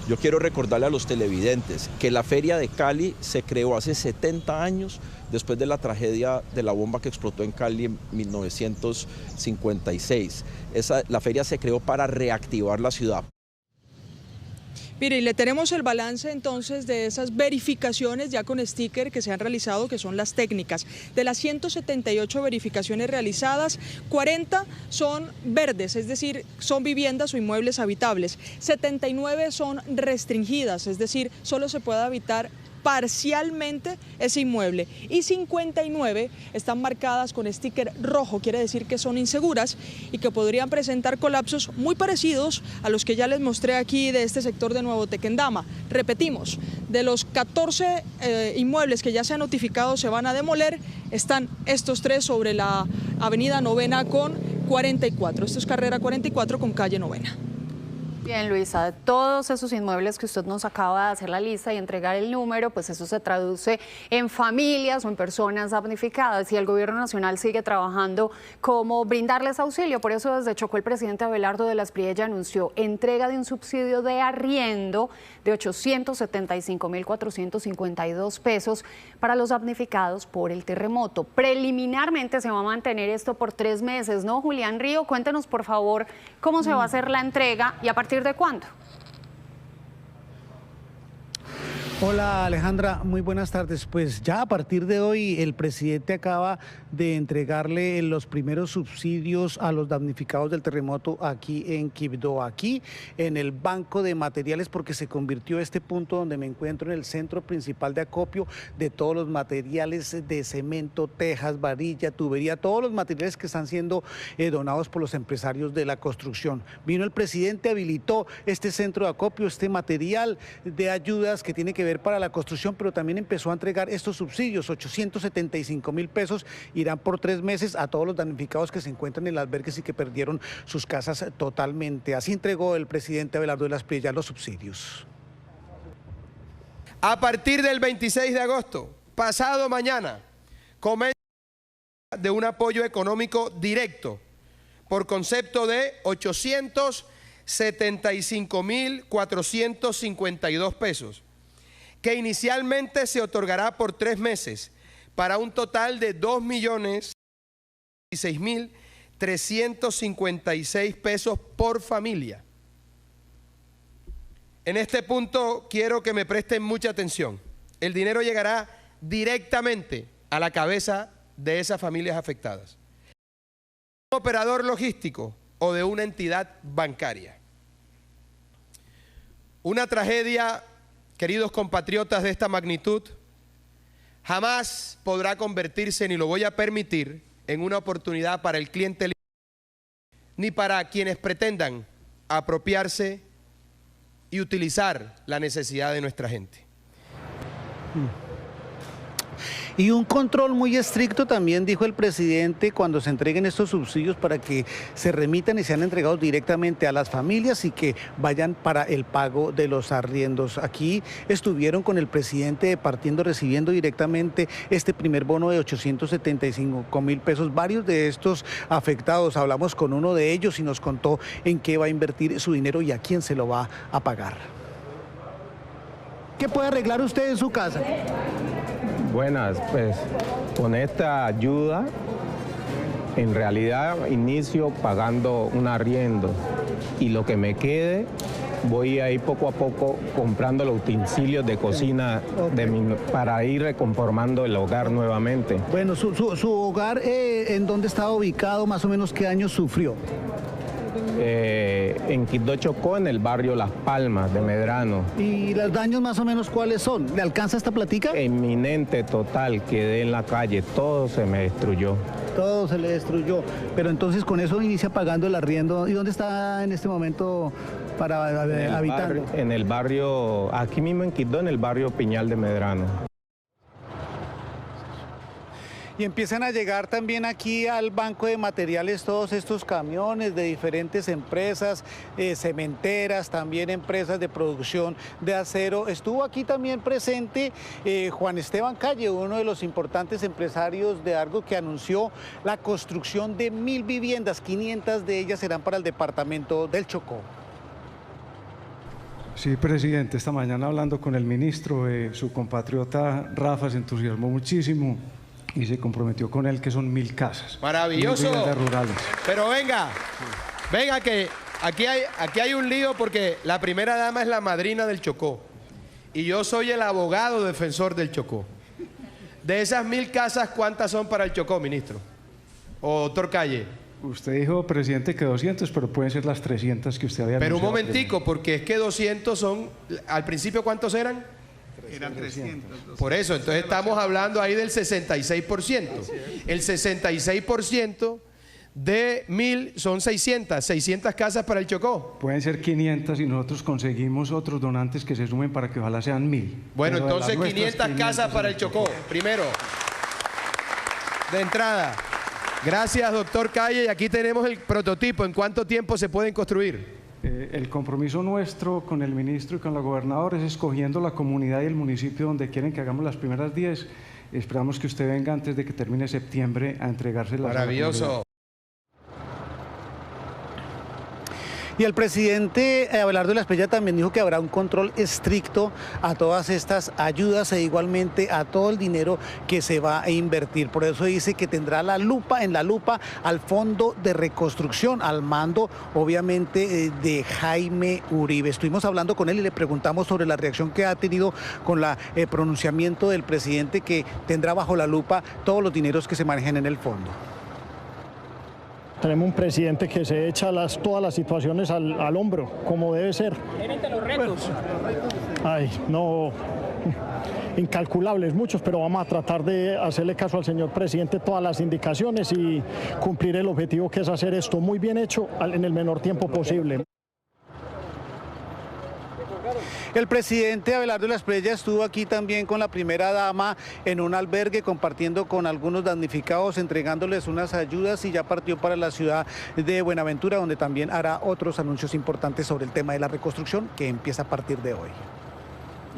S1: Yo quiero recordarle a los televidentes que la Feria de Cali se creó hace 70 años después de la tragedia de la bomba que explotó en Cali en 1956. La feria se creó para reactivar la ciudad.
S4: Mire, y le tenemos el balance entonces de esas verificaciones ya con sticker que se han realizado, que son las técnicas. De las 178 verificaciones realizadas, 40 son verdes, es decir, son viviendas o inmuebles habitables. 79 son restringidas, es decir, solo se puede habitar parcialmente ese inmueble y 59 están marcadas con sticker rojo, quiere decir que son inseguras y que podrían presentar colapsos muy parecidos a los que ya les mostré aquí de este sector de Nuevo Tequendama. Repetimos, de los 14 inmuebles que ya se han notificado se van a demoler, están estos 3 sobre la avenida Novena con 44, esto es carrera 44 con calle Novena.
S2: Bien, Luisa, de todos esos inmuebles que usted nos acaba de hacer la lista y entregar el número, pues eso se traduce en familias o en personas damnificadas y el gobierno nacional sigue trabajando como brindarles auxilio. Por eso desde Chocó el presidente Abelardo de la Espriella anunció entrega de un subsidio de arriendo de 875.452 pesos para los damnificados por el terremoto. Preliminarmente se va a mantener esto por 3 meses, ¿no? Julián Río, cuéntenos por favor cómo se va a hacer la entrega y a partir ¿de cuándo?
S8: Hola Alejandra, muy buenas tardes. Pues ya a partir de hoy el presidente acaba de entregarle los primeros subsidios a los damnificados del terremoto aquí en Quibdó, aquí en el banco de materiales, porque se convirtió este punto donde me encuentro en el centro principal de acopio de todos los materiales de cemento, tejas, varilla, tubería, todos los materiales que están siendo donados por los empresarios de la construcción. Vino el presidente, habilitó este centro de acopio, este material de ayudas que tiene que ver para la construcción, pero también empezó a entregar estos subsidios, 875.000 pesos, irán por 3 meses a todos los damnificados que se encuentran en albergues y que perdieron sus casas totalmente. Así entregó el presidente Abelardo de la Espriella los subsidios.
S9: A partir del 26 de agosto, pasado mañana, comienza de un apoyo económico directo por concepto de 875.452 pesos. Que inicialmente se otorgará por 3 meses para un total de 2.016.356 pesos por familia. En este punto quiero que me presten mucha atención. El dinero llegará directamente a la cabeza de esas familias afectadas. Un operador logístico o de una entidad bancaria. Una tragedia, queridos compatriotas, de esta magnitud jamás podrá convertirse, ni lo voy a permitir, en una oportunidad para el cliente ni para quienes pretendan apropiarse y utilizar la necesidad de nuestra gente.
S8: Y un control muy estricto también, dijo el presidente, cuando se entreguen estos subsidios para que se remitan y sean entregados directamente a las familias y que vayan para el pago de los arriendos. Aquí estuvieron con el presidente partiendo, recibiendo directamente este primer bono de 875.000 pesos. Varios de estos afectados, hablamos con uno de ellos y nos contó en qué va a invertir su dinero y a quién se lo va a pagar. ¿Qué puede arreglar usted en su casa?
S3: Buenas, pues con esta ayuda en realidad inicio pagando un arriendo y lo que me quede voy a ir poco a poco comprando los utensilios de cocina para ir reconformando el hogar nuevamente.
S8: Bueno, su hogar, ¿en dónde estaba ubicado? Más o menos, ¿qué años sufrió?
S3: En Quibdó, Chocó, en el barrio Las Palmas de Medrano.
S8: ¿Y los daños más o menos cuáles son? ¿Le alcanza esta platica?
S3: Inminente, total, quedé en la calle, todo se me destruyó.
S8: Todo se le destruyó, pero entonces con eso inicia pagando el arriendo. ¿Y dónde está en este momento para habitar?
S3: En el barrio, aquí mismo en Quibdó, en el barrio Piñal de Medrano.
S8: Y empiezan a llegar también aquí al banco de materiales todos estos camiones de diferentes empresas, cementeras, también empresas de producción de acero. Estuvo aquí también presente Juan Esteban Calle, uno de los importantes empresarios de Argos, que anunció la construcción de 1000 viviendas, 500 de ellas serán para el departamento del Chocó.
S10: Sí, presidente, esta mañana hablando con el ministro, su compatriota Rafa se entusiasmó muchísimo y se comprometió con él que son 1000 casas.
S9: Maravilloso.
S10: 1000 viviendas rurales.
S9: Pero venga que aquí hay un lío porque la primera dama es la madrina del Chocó y yo soy el abogado defensor del Chocó. De esas 1000 casas, ¿cuántas son para el Chocó, ministro? O doctor Calle.
S10: Usted dijo, presidente, que 200, pero pueden ser las 300 que usted había
S9: anunciado. Pero un momentico, porque es que 200 son, al principio, ¿cuántos eran?
S10: Eran 300.
S9: Por eso, entonces estamos hablando ahí del 66%. El 66% de 1000 son 600 casas para el Chocó.
S10: Pueden ser 500 y nosotros conseguimos otros donantes que se sumen para que ojalá sean 1000.
S9: Bueno, entonces 500 casas para el Chocó, primero, de entrada. Gracias, doctor Calle, y aquí tenemos el prototipo. ¿En cuánto tiempo se pueden construir?
S10: El compromiso nuestro con el ministro y con la gobernadora es escogiendo la comunidad y el municipio donde quieren que hagamos las primeras 10. Esperamos que usted venga antes de que termine septiembre a entregárselas.
S9: Maravilloso.
S8: Y el presidente Abelardo de la Espriella también dijo que habrá un control estricto a todas estas ayudas e igualmente a todo el dinero que se va a invertir. Por eso dice que tendrá la lupa al Fondo de Reconstrucción, al mando obviamente de Jaime Uribe. Estuvimos hablando con él y le preguntamos sobre la reacción que ha tenido con el pronunciamiento del presidente, que tendrá bajo la lupa todos los dineros que se manejen en el fondo.
S11: Tenemos un presidente que se echa todas las situaciones al hombro, como debe ser.
S12: Gerente, los retos.
S11: Ay, no, incalculables muchos, pero vamos a tratar de hacerle caso al señor presidente todas las indicaciones y cumplir el objetivo, que es hacer esto muy bien hecho en el menor tiempo posible.
S8: El presidente Abelardo de la Espriella estuvo aquí también con la primera dama en un albergue, compartiendo con algunos damnificados, entregándoles unas ayudas, y ya partió para la ciudad de Buenaventura, donde también hará otros anuncios importantes sobre el tema de la reconstrucción que empieza a partir de hoy.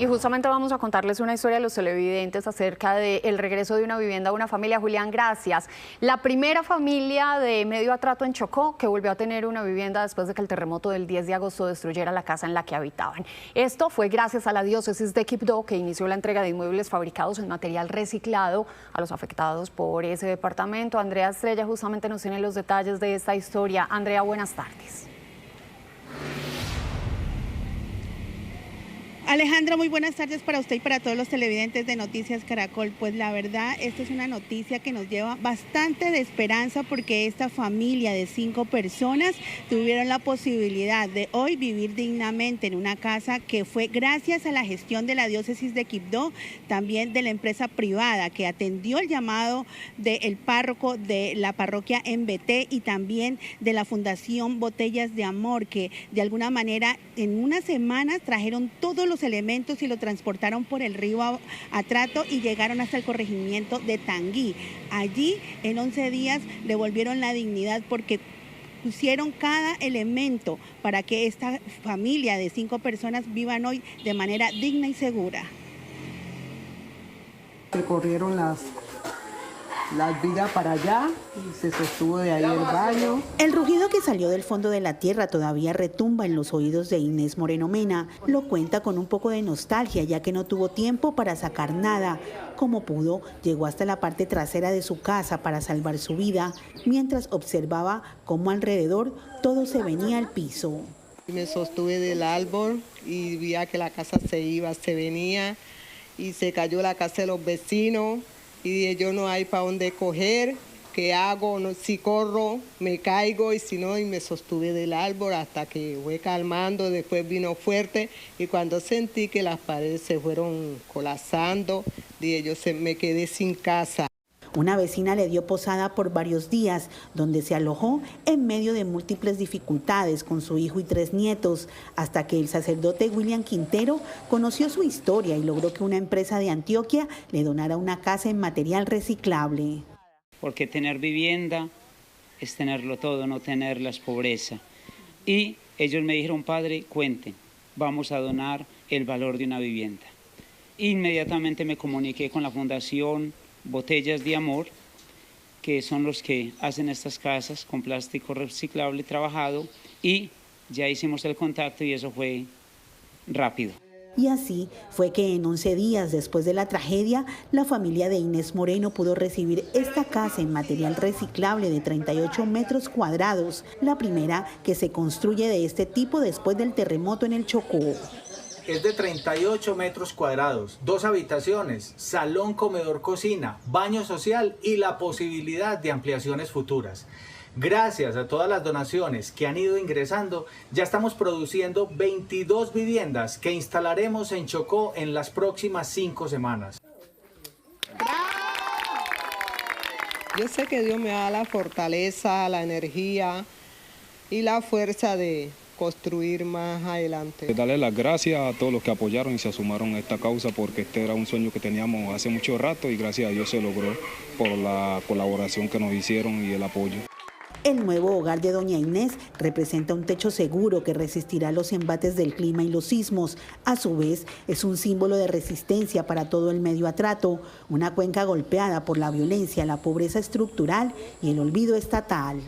S2: Y justamente vamos a contarles una historia a los televidentes acerca del regreso de una vivienda a una familia. Julián, gracias. La primera familia de Medio Atrato en Chocó que volvió a tener una vivienda después de que el terremoto del 10 de agosto destruyera la casa en la que habitaban. Esto fue gracias a la diócesis de Quibdó, que inició la entrega de inmuebles fabricados en material reciclado a los afectados por ese departamento. Andrea Estrella justamente nos tiene los detalles de esta historia. Andrea, buenas tardes.
S12: Alejandra, muy buenas tardes para usted y para todos los televidentes de Noticias Caracol. Pues la verdad, esta es una noticia que nos lleva bastante de esperanza porque esta familia de 5 personas tuvieron la posibilidad de hoy vivir dignamente en una casa que fue gracias a la gestión de la diócesis de Quibdó, también de la empresa privada que atendió el llamado del párroco de la parroquia Embeté y también de la Fundación Botellas de Amor, que de alguna manera en unas semanas trajeron todos los elementos y lo transportaron por el río Atrato y llegaron hasta el corregimiento de Tanguí. Allí en 11 días le volvieron la dignidad porque pusieron cada elemento para que esta familia de 5 personas vivan hoy de manera digna y segura.
S13: Recorrieron las vigas para allá y se sostuvo de ahí el baño.
S12: El rugido que salió del fondo de la tierra todavía retumba en los oídos de Inés Moreno Mena. Lo cuenta con un poco de nostalgia, ya que no tuvo tiempo para sacar nada. Como pudo, llegó hasta la parte trasera de su casa para salvar su vida, mientras observaba cómo alrededor todo se venía al piso.
S13: Me sostuve del árbol y vi que la casa se iba, se venía y se cayó la casa de los vecinos. Y dije, yo no hay para dónde coger, ¿qué hago? No, si corro, me caigo y si no, y me sostuve del árbol hasta que fue calmando, después vino fuerte y cuando sentí que las paredes se fueron colapsando, dije, me quedé sin casa.
S12: Una vecina le dio posada por varios días, donde se alojó en medio de múltiples dificultades con su hijo y 3 nietos, hasta que el sacerdote William Quintero conoció su historia y logró que una empresa de Antioquia le donara una casa en material reciclable.
S14: Porque tener vivienda es tenerlo todo, no tenerla es pobreza. Y ellos me dijeron, padre, cuenten, vamos a donar el valor de una vivienda. Inmediatamente me comuniqué con la Fundación Botellas de Amor, que son los que hacen estas casas con plástico reciclable trabajado, y ya hicimos el contacto y eso fue rápido.
S12: Y así fue que en 11 días después de la tragedia, la familia de Inés Moreno pudo recibir esta casa en material reciclable de 38 metros cuadrados, la primera que se construye de este tipo después del terremoto en el Chocó.
S15: Es de 38 metros cuadrados, 2 habitaciones, salón, comedor, cocina, baño social y la posibilidad de ampliaciones futuras. Gracias a todas las donaciones que han ido ingresando, ya estamos produciendo 22 viviendas que instalaremos en Chocó en las próximas 5 semanas.
S13: Yo sé que Dios me da la fortaleza, la energía y la fuerza de construir más adelante.
S16: Darle las gracias a todos los que apoyaron y se sumaron a esta causa, porque este era un sueño que teníamos hace mucho rato y gracias a Dios se logró por la colaboración que nos hicieron y el apoyo.
S12: El nuevo hogar de doña Inés representa un techo seguro que resistirá los embates del clima y los sismos. A su vez, es un símbolo de resistencia para todo el medio Atrato, una cuenca golpeada por la violencia, la pobreza estructural y el olvido estatal.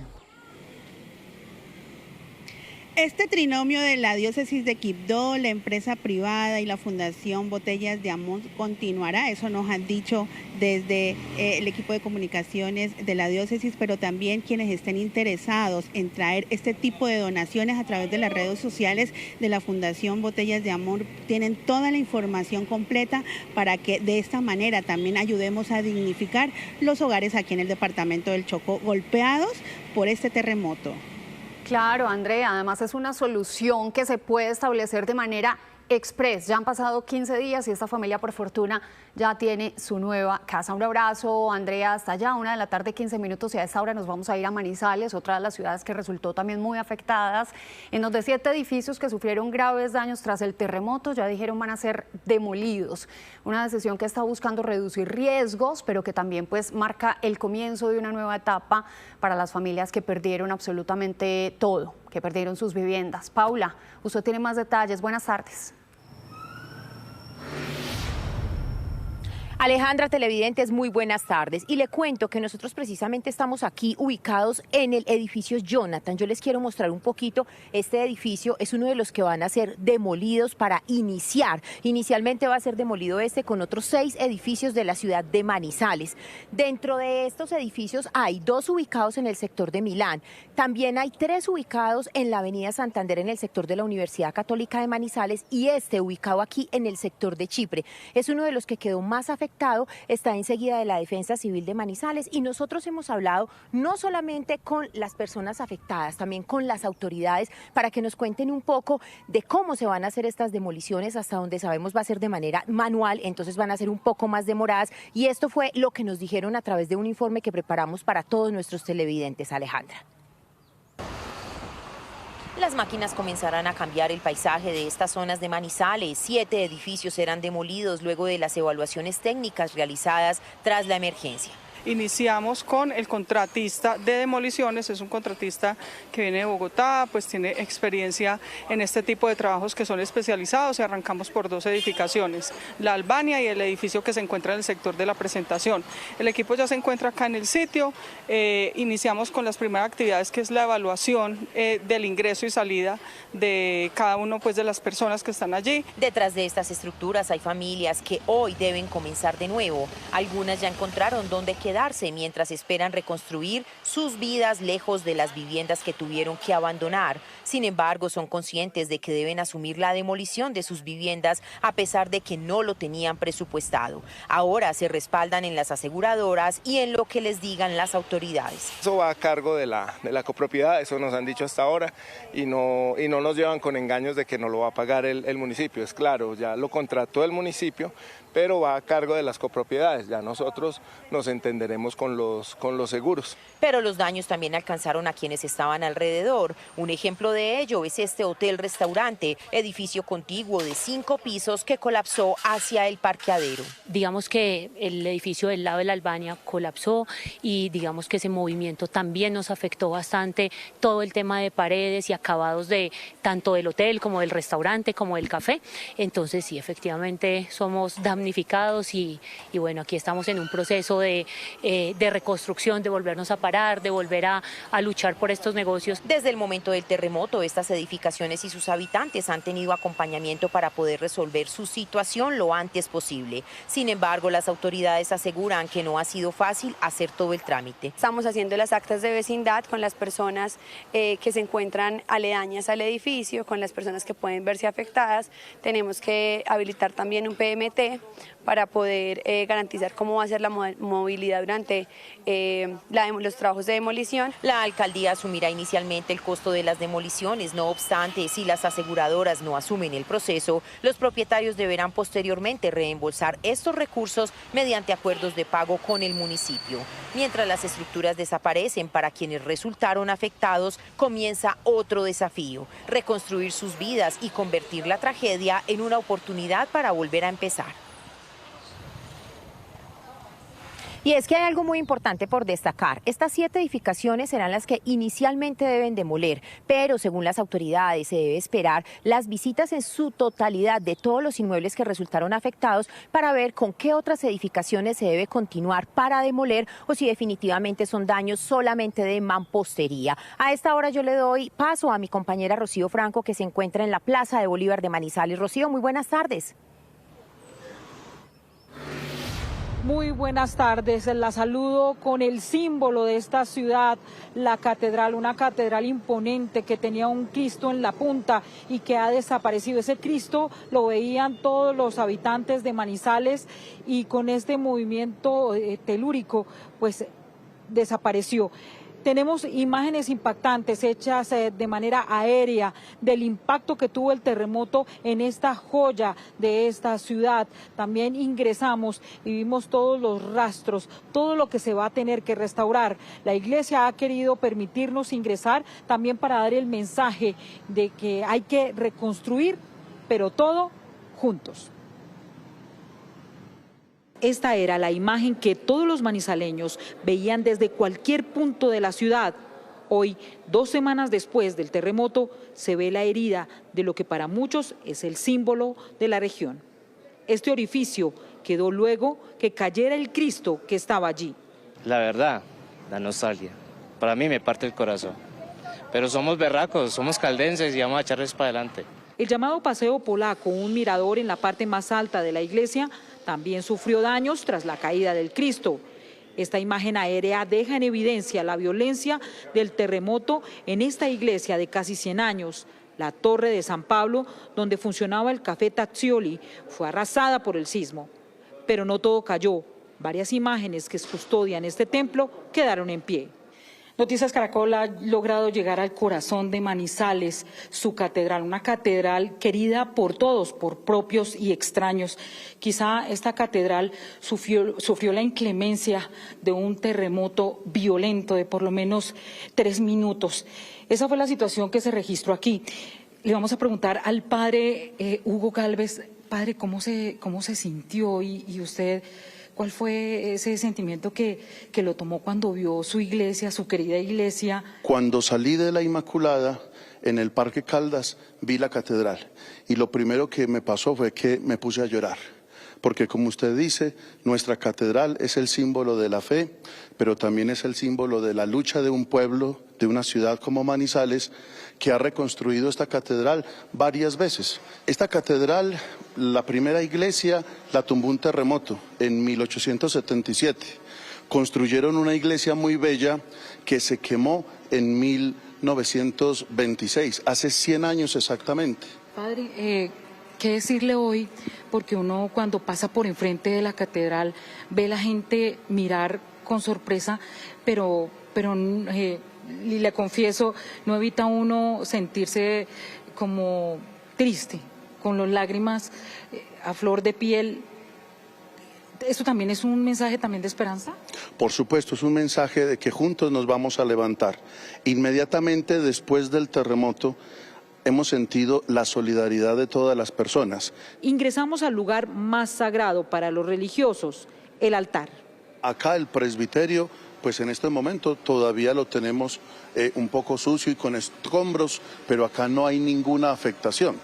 S12: Este trinomio de la diócesis de Quibdó, la empresa privada y la Fundación Botellas de Amor continuará, eso nos han dicho desde el equipo de comunicaciones de la diócesis, pero también quienes estén interesados en traer este tipo de donaciones a través de las redes sociales de la Fundación Botellas de Amor tienen toda la información completa para que de esta manera también ayudemos a dignificar los hogares aquí en el departamento del Chocó golpeados por este terremoto.
S2: Claro, Andrea, además es una solución que se puede establecer de manera express. Ya han pasado 15 días y esta familia, por fortuna, ya tiene su nueva casa. Un abrazo, Andrea, hasta allá, 1 de la tarde, 15 minutos, y a esta hora nos vamos a ir a Manizales, otra de las ciudades que resultó también muy afectadas, en donde 7 edificios que sufrieron graves daños tras el terremoto, ya dijeron van a ser demolidos. Una decisión que está buscando reducir riesgos, pero que también pues marca el comienzo de una nueva etapa para las familias que perdieron absolutamente todo, que perdieron sus viviendas. Paula, usted tiene más detalles. Buenas tardes.
S17: Alejandra, televidentes, muy buenas tardes. Y le cuento que nosotros precisamente estamos aquí ubicados en el edificio Jonathan. Yo les quiero mostrar un poquito. Este edificio es uno de los que van a ser demolidos para iniciar. Inicialmente va a ser demolido con otros 6 edificios de la ciudad de Manizales. Dentro de estos edificios hay 2 ubicados en el sector de Milán. También hay 3 ubicados en la avenida Santander en el sector de la Universidad Católica de Manizales y ubicado aquí en el sector de Chipre. Es uno de los que quedó más afectado. Está enseguida de la Defensa Civil de Manizales y nosotros hemos hablado no solamente con las personas afectadas, también con las autoridades para que nos cuenten un poco de cómo se van a hacer estas demoliciones. Hasta donde sabemos va a ser de manera manual, entonces van a ser un poco más demoradas y esto fue lo que nos dijeron a través de un informe que preparamos para todos nuestros televidentes. Alejandra. Las máquinas comenzarán a cambiar el paisaje de estas zonas de Manizales. 7 edificios serán demolidos luego de las evaluaciones técnicas realizadas tras la emergencia.
S18: Iniciamos con el contratista de demoliciones, es un contratista que viene de Bogotá, pues tiene experiencia en este tipo de trabajos que son especializados y arrancamos por 2 edificaciones, la Albania y el edificio que se encuentra en el sector de la Presentación. El equipo ya se encuentra acá en el sitio, iniciamos con las primeras actividades que es la evaluación del ingreso y salida de cada uno pues, de las personas que están allí.
S17: Detrás de estas estructuras hay familias que hoy deben comenzar de nuevo, algunas ya encontraron dónde quedarse mientras esperan reconstruir sus vidas lejos de las viviendas que tuvieron que abandonar. Sin embargo, son conscientes de que deben asumir la demolición de sus viviendas a pesar de que no lo tenían presupuestado. Ahora se respaldan en las aseguradoras y en lo que les digan las autoridades.
S19: Eso va a cargo de la copropiedad, eso nos han dicho hasta ahora y no nos llevan con engaños de que no lo va a pagar el municipio. Es claro, ya lo contrató el municipio, pero va a cargo de las copropiedades. Ya nosotros nos entenderemos con los seguros.
S17: Pero los daños también alcanzaron a quienes estaban alrededor. Un ejemplo de ello es este hotel-restaurante, edificio contiguo de 5 pisos que colapsó hacia el parqueadero.
S20: Digamos que el edificio del lado de la Albania colapsó y digamos que ese movimiento también nos afectó bastante, todo el tema de paredes y acabados de tanto del hotel como del restaurante como del café. Entonces sí, efectivamente somos damnificados y bueno, aquí estamos en un proceso de reconstrucción, de volvernos a parar, de volver a luchar por estos negocios.
S17: Desde el momento del terremoto, estas edificaciones y sus habitantes han tenido acompañamiento para poder resolver su situación lo antes posible. Sin embargo, las autoridades aseguran que no ha sido fácil hacer todo el trámite.
S21: Estamos haciendo las actas de vecindad con las personas que se encuentran aledañas al edificio, con las personas que pueden verse afectadas. Tenemos que habilitar también un PMT para poder garantizar cómo va a ser la movilidad durante los trabajos de demolición.
S17: La alcaldía asumirá inicialmente el costo de las demoliciones, no obstante, si las aseguradoras no asumen el proceso, los propietarios deberán posteriormente reembolsar estos recursos mediante acuerdos de pago con el municipio. Mientras las estructuras desaparecen, para quienes resultaron afectados, comienza otro desafío: reconstruir sus vidas y convertir la tragedia en una oportunidad para volver a empezar. Y es que hay algo muy importante por destacar. Estas 7 edificaciones serán las que inicialmente deben demoler, pero según las autoridades se debe esperar las visitas en su totalidad de todos los inmuebles que resultaron afectados para ver con qué otras edificaciones se debe continuar para demoler o si definitivamente son daños solamente de mampostería. A esta hora yo le doy paso a mi compañera Rocío Franco, que se encuentra en la Plaza de Bolívar de Manizales. Rocío, muy buenas tardes.
S4: Muy buenas tardes, la saludo con el símbolo de esta ciudad, la catedral, una catedral imponente que tenía un Cristo en la punta y que ha desaparecido. Ese Cristo lo veían todos los habitantes de Manizales y con este movimiento telúrico pues desapareció. Tenemos imágenes impactantes hechas de manera aérea del impacto que tuvo el terremoto en esta joya de esta ciudad. También ingresamos y vimos todos los rastros, todo lo que se va a tener que restaurar. La iglesia ha querido permitirnos ingresar también para dar el mensaje de que hay que reconstruir, pero todo juntos. Esta era la imagen que todos los manizaleños veían desde cualquier punto de la ciudad. Hoy, 2 semanas después del terremoto, se ve la herida de lo que para muchos es el símbolo de la región. Este orificio
S7: quedó luego que cayera el Cristo que estaba allí.
S22: La verdad, la nostalgia. Para mí me parte el corazón. Pero somos berracos, somos caldenses y vamos a echarles para adelante.
S7: El llamado Paseo Polaco, un mirador en la parte más alta de la iglesia, también sufrió daños tras la caída del Cristo. Esta imagen aérea deja en evidencia la violencia del terremoto en esta iglesia de casi 100 años. La torre de San Pablo, donde funcionaba el Café Taxioli, fue arrasada por el sismo. Pero no todo cayó. Varias imágenes que custodian este templo quedaron en pie. Noticias Caracol ha logrado llegar al corazón de Manizales, su catedral, una catedral querida por todos, por propios y extraños. Quizá esta catedral sufrió la inclemencia de un terremoto violento de por lo menos 3 minutos. Esa fue la situación que se registró aquí. Le vamos a preguntar al padre Hugo Gálvez, padre, ¿cómo se sintió y usted? ¿Cuál fue ese sentimiento que lo tomó cuando vio su iglesia, su querida iglesia?
S23: Cuando salí de la Inmaculada, en el Parque Caldas, vi la catedral. Y lo primero que me pasó fue que me puse a llorar. Porque como usted dice, nuestra catedral es el símbolo de la fe, pero también es el símbolo de la lucha de un pueblo, de una ciudad como Manizales, que ha reconstruido esta catedral varias veces. Esta catedral, la primera iglesia, la tumbó un terremoto en 1877. Construyeron una iglesia muy bella que se quemó en 1926, hace 100 años exactamente.
S7: Padre, ¿qué decirle hoy? Porque uno cuando pasa por enfrente de la catedral ve la gente mirar con sorpresa, pero y le confieso, no evita uno sentirse como triste, con las lágrimas a flor de piel. ¿Eso también es un mensaje también de esperanza?
S23: Por supuesto, es un mensaje de que juntos nos vamos a levantar. Inmediatamente después del terremoto, hemos sentido la solidaridad de todas las personas.
S7: Ingresamos al lugar más sagrado para los religiosos, el altar.
S23: Acá el presbiterio, pues en este momento todavía lo tenemos un poco sucio y con escombros, pero acá no hay ninguna afectación.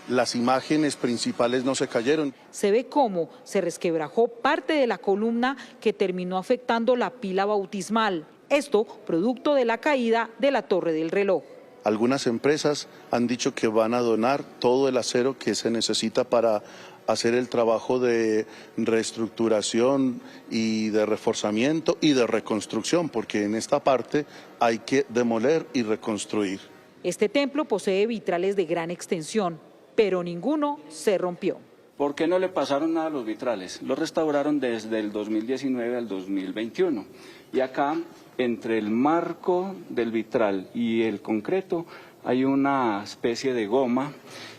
S23: Las imágenes principales no se cayeron.
S7: Se ve cómo se resquebrajó parte de la columna que terminó afectando la pila bautismal. Esto producto de la caída de la torre del reloj.
S23: Algunas empresas han dicho que van a donar todo el acero que se necesita para hacer el trabajo de reestructuración y de reforzamiento y de reconstrucción, porque en esta parte hay que demoler y reconstruir.
S7: Este templo posee vitrales de gran extensión, pero ninguno se rompió.
S24: ¿Por qué no le pasaron nada a los vitrales? Los restauraron desde el 2019 al 2021. Y acá, entre el marco del vitral y el concreto, hay una especie de goma,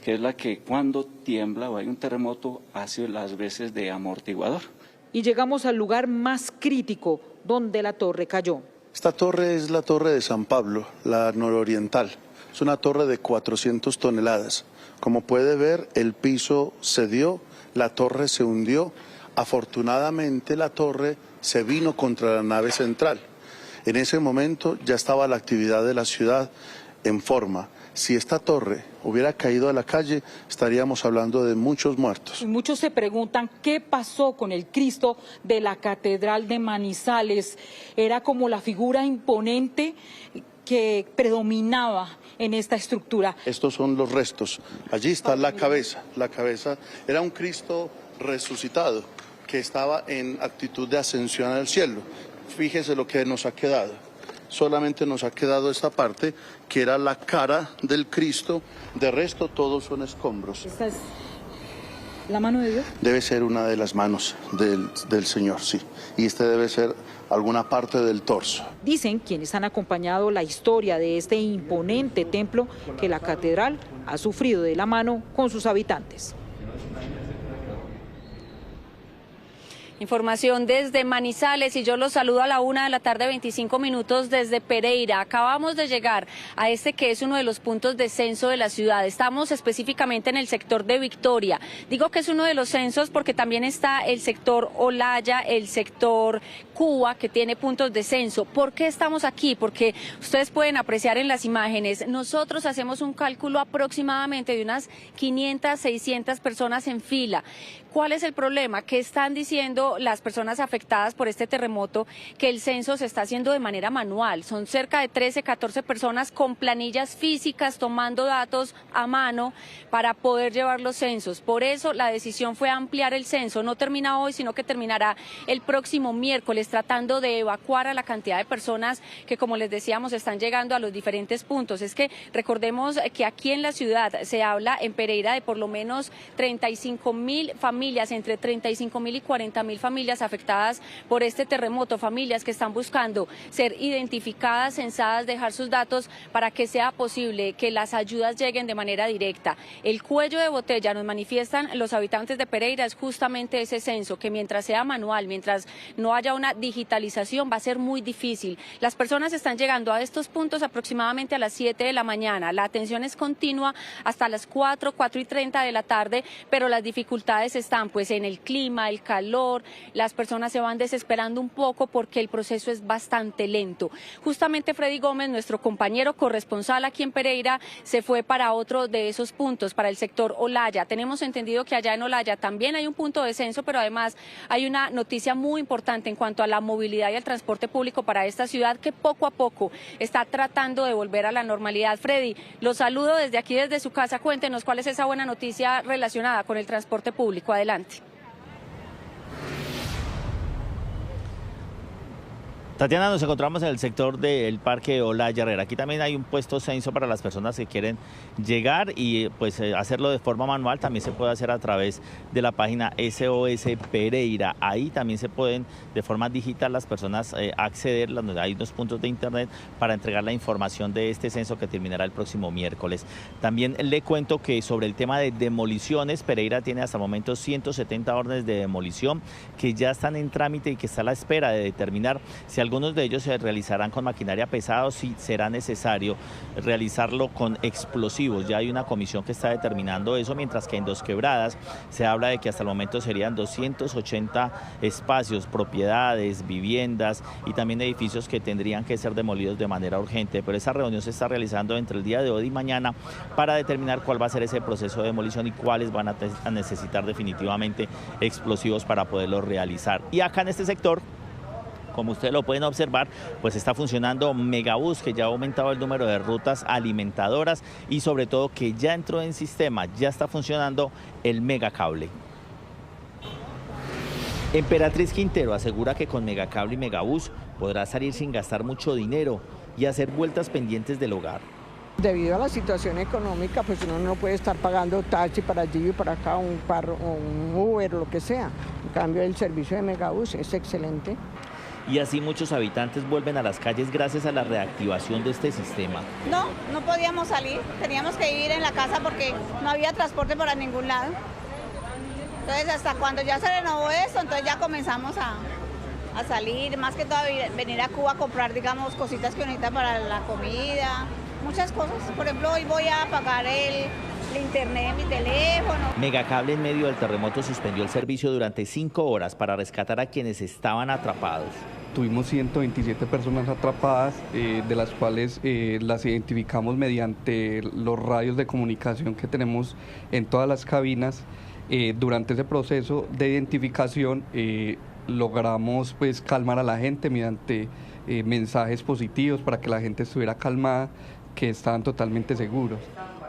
S24: que es la que cuando tiembla o hay un terremoto hace las veces de amortiguador.
S7: Y llegamos al lugar más crítico, donde la torre cayó.
S23: Esta torre es la torre de San Pablo, la nororiental. Es una torre de 400 toneladas. Como puede ver, el piso cedió, la torre se hundió. Afortunadamente la torre se vino contra la nave central. En ese momento ya estaba la actividad de la ciudad en forma. Si esta torre hubiera caído a la calle, estaríamos hablando de muchos muertos.
S7: Muchos se preguntan qué pasó con el Cristo de la Catedral de Manizales. Era como la figura imponente que predominaba en esta estructura.
S23: Estos son los restos. Allí está la cabeza. La cabeza era un Cristo resucitado que estaba en actitud de ascensión al cielo. Fíjese lo que nos ha quedado. Solamente nos ha quedado esta parte, que era la cara del Cristo. De resto, todos son escombros.
S7: ¿Esta es la mano de Dios?
S23: Debe ser una de las manos del Señor, sí. Y este debe ser alguna parte del torso.
S7: Dicen quienes han acompañado la historia de este imponente templo que la catedral ha sufrido de la mano con sus habitantes.
S1: Información desde Manizales y yo los saludo a la 1:25 p.m. desde Pereira. Acabamos de llegar a este que es uno de los puntos de censo de la ciudad. Estamos específicamente en el sector de Victoria. Digo que es uno de los censos porque también está el sector Olaya, el sector Cuba, que tiene puntos de censo. ¿Por qué estamos aquí? Porque ustedes pueden apreciar en las imágenes, nosotros hacemos un cálculo aproximadamente de unas 500, 600 personas en fila. ¿Cuál es el problema? Que están diciendo las personas afectadas por este terremoto que el censo se está haciendo de manera manual. Son cerca de 13, 14 personas con planillas físicas tomando datos a mano para poder llevar los censos. Por eso la decisión fue ampliar el censo. No termina hoy, sino que terminará el próximo miércoles, tratando de evacuar a la cantidad de personas que, como les decíamos, están llegando a los diferentes puntos. Es que recordemos que aquí en la ciudad se habla en Pereira de por lo menos 35.000 familias, entre 35.000 y 40.000 familias afectadas por este terremoto, familias que están buscando ser identificadas, censadas, dejar sus datos para que sea posible que las ayudas lleguen de manera directa. El cuello de botella, nos manifiestan los habitantes de Pereira, es justamente ese censo, que mientras sea manual, mientras no haya una digitalización, va a ser muy difícil. Las personas están llegando a estos puntos aproximadamente a las 7 de la mañana. La atención es continua hasta las 4:30 de la tarde, pero las dificultades están pues en el clima, el calor, las personas se van desesperando un poco porque el proceso es bastante lento. Justamente Freddy Gómez, nuestro compañero corresponsal aquí en Pereira, se fue para otro de esos puntos, para el sector Olaya. Tenemos entendido que allá en Olaya también hay un punto de censo, pero además hay una noticia muy importante en cuanto a la movilidad y al transporte público para esta ciudad, que poco a poco está tratando de volver a la normalidad. Freddy, los saludo desde aquí, desde su casa. Cuéntenos cuál es esa buena noticia relacionada con el transporte público. Adelante.
S3: Tatiana, nos encontramos en el sector del Parque Olaya Herrera. Aquí también hay un puesto censo para las personas que quieren llegar y pues hacerlo de forma manual. También se puede hacer a través de la página SOS Pereira. Ahí también se pueden de forma digital las personas acceder. Hay unos puntos de internet para entregar la información de este censo que terminará el próximo miércoles. También le cuento que sobre el tema de demoliciones, Pereira tiene hasta el momento 170 órdenes de demolición que ya están en trámite y que está a la espera de determinar si algunos de ellos se realizarán con maquinaria pesada o si será necesario realizarlo con explosivos. Ya hay una comisión que está determinando eso, mientras que en Dos Quebradas se habla de que hasta el momento serían 280 espacios, propiedades, viviendas y también edificios que tendrían que ser demolidos de manera urgente. Pero esa reunión se está realizando entre el día de hoy y mañana para determinar cuál va a ser ese proceso de demolición y cuáles van a necesitar definitivamente explosivos para poderlo realizar. Y acá en este sector, como ustedes lo pueden observar, pues está funcionando Megabús, que ya ha aumentado el número de rutas alimentadoras y sobre todo que ya entró en sistema, ya está funcionando el Megacable. Emperatriz Quintero asegura que con Megacable y Megabús podrá salir sin gastar mucho dinero y hacer vueltas pendientes del hogar.
S5: Debido a la situación económica, pues uno no puede estar pagando taxi para allí y para acá, un carro, o un Uber o lo que sea. En cambio, el servicio de Megabús es excelente.
S3: Y así muchos habitantes vuelven a las calles gracias a la reactivación de este sistema.
S6: No podíamos salir, teníamos que vivir en la casa porque no había transporte para ningún lado. Entonces hasta cuando ya se renovó esto, entonces ya comenzamos a salir, más que todo venir a Cuba a comprar, digamos, cositas que necesita para la comida, muchas cosas. Por ejemplo, hoy voy a pagar el internet de mi teléfono.
S3: Megacable en medio del terremoto suspendió el servicio durante 5 horas para rescatar a quienes estaban atrapados.
S25: Tuvimos 127 personas atrapadas, de las cuales las identificamos mediante los radios de comunicación que tenemos en todas las cabinas. Durante ese proceso de identificación logramos pues calmar a la gente mediante mensajes positivos para que la gente estuviera calmada, que estaban totalmente seguros.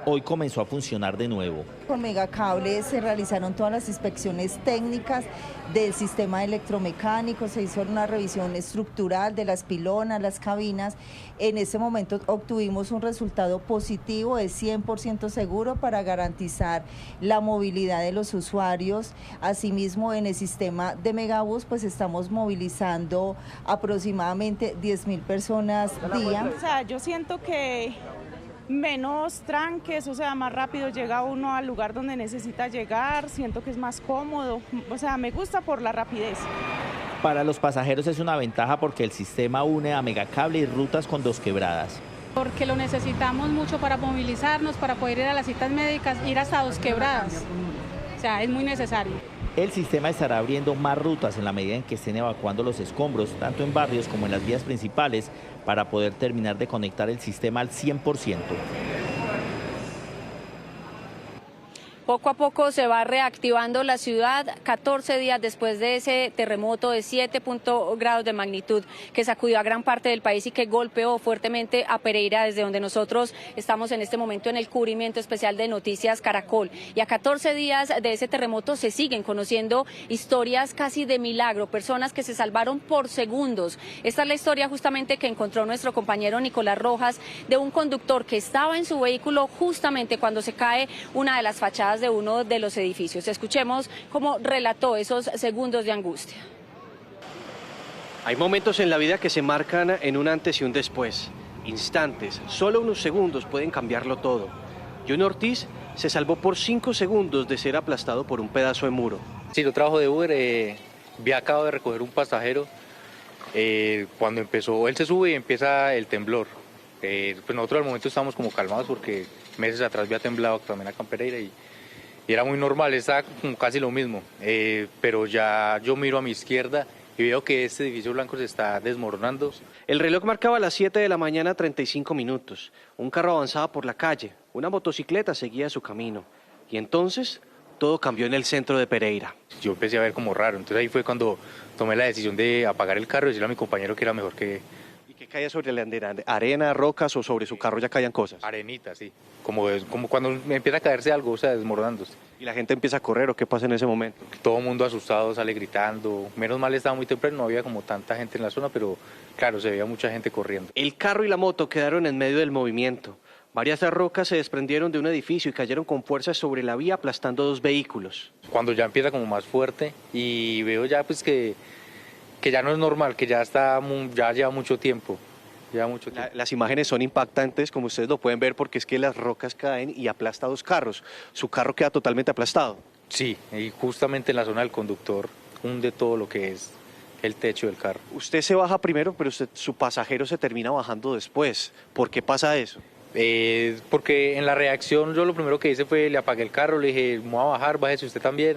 S3: Hoy comenzó a funcionar de nuevo.
S26: Con Megacable se realizaron todas las inspecciones técnicas del sistema electromecánico, se hizo una revisión estructural de las pilonas, las cabinas. En ese momento obtuvimos un resultado positivo, de 100% seguro para garantizar la movilidad de los usuarios. Asimismo, en el sistema de Megabús, pues estamos movilizando aproximadamente 10.000 personas día.
S27: O sea, yo siento que
S8: menos tranques, o sea, más rápido llega uno al lugar donde necesita llegar, siento que es más cómodo, o sea, me gusta por la rapidez.
S3: Para los pasajeros es una ventaja porque el sistema une a Megacable y rutas con Dos Quebradas.
S9: Porque lo necesitamos mucho para movilizarnos, para poder ir a las citas médicas, ir hasta Dos Quebradas. O sea, es muy necesario.
S3: El sistema estará abriendo más rutas en la medida en que estén evacuando los escombros, tanto en barrios como en las vías principales, para poder terminar de conectar el sistema al 100%.
S1: Poco a poco se va reactivando la ciudad 14 días después de ese terremoto de 7 grados de magnitud que sacudió a gran parte del país y que golpeó fuertemente a Pereira, desde donde nosotros estamos en este momento en el cubrimiento especial de Noticias Caracol. Y a 14 días de ese terremoto se siguen conociendo historias casi de milagro, personas que se salvaron por segundos. Esta es la historia justamente que encontró nuestro compañero Nicolás Rojas, de un conductor que estaba en su vehículo justamente cuando se cae una de las fachadas de uno de los edificios. Escuchemos cómo relató esos segundos de angustia.
S10: Hay momentos en la vida que se marcan en un antes y un después. Instantes, solo unos segundos pueden cambiarlo todo. John Ortiz se salvó por 5 segundos de ser aplastado por un pedazo de muro.
S11: Sí, yo trabajo de Uber, acabo de recoger un pasajero. Cuando empezó, él se sube y empieza el temblor. Pues nosotros al momento estamos como calmados porque meses atrás había temblado también acá en Pereira y era muy normal, estaba como casi lo mismo, pero ya yo miro a mi izquierda y veo que este edificio blanco se está desmoronando.
S10: El reloj marcaba las 7 de la mañana 35 minutos, un carro avanzaba por la calle, una motocicleta seguía su camino y entonces todo cambió en el centro de Pereira.
S11: Yo empecé a ver como raro, entonces ahí fue cuando tomé la decisión de apagar el carro y decirle a mi compañero que era mejor que...
S10: ¿Qué caía sobre la andera? ¿Arena, rocas o sobre su carro ya caían cosas?
S11: Arenita, sí. Como cuando empieza a caerse algo, o sea, desmoronándose.
S10: ¿Y la gente empieza a correr o qué pasa en ese momento?
S11: Todo el mundo asustado sale gritando. Menos mal estaba muy temprano, no había como tanta gente en la zona, pero claro, se veía mucha gente corriendo.
S10: El carro y la moto quedaron en medio del movimiento. Varias rocas se desprendieron de un edificio y cayeron con fuerza sobre la vía, aplastando 2 vehículos.
S11: Cuando ya empieza como más fuerte y veo ya pues que ya no es normal, que ya lleva mucho tiempo.
S10: Las imágenes son impactantes, como ustedes lo pueden ver, porque es que las rocas caen y aplasta 2 carros. Su carro queda totalmente aplastado.
S11: Sí, y justamente en la zona del conductor hunde todo lo que es el techo del carro.
S10: Usted se baja primero, pero su pasajero se termina bajando después. ¿Por qué pasa eso?
S11: Porque en la reacción yo lo primero que hice fue le apagué el carro, le dije, me voy a bajar, bájese usted también.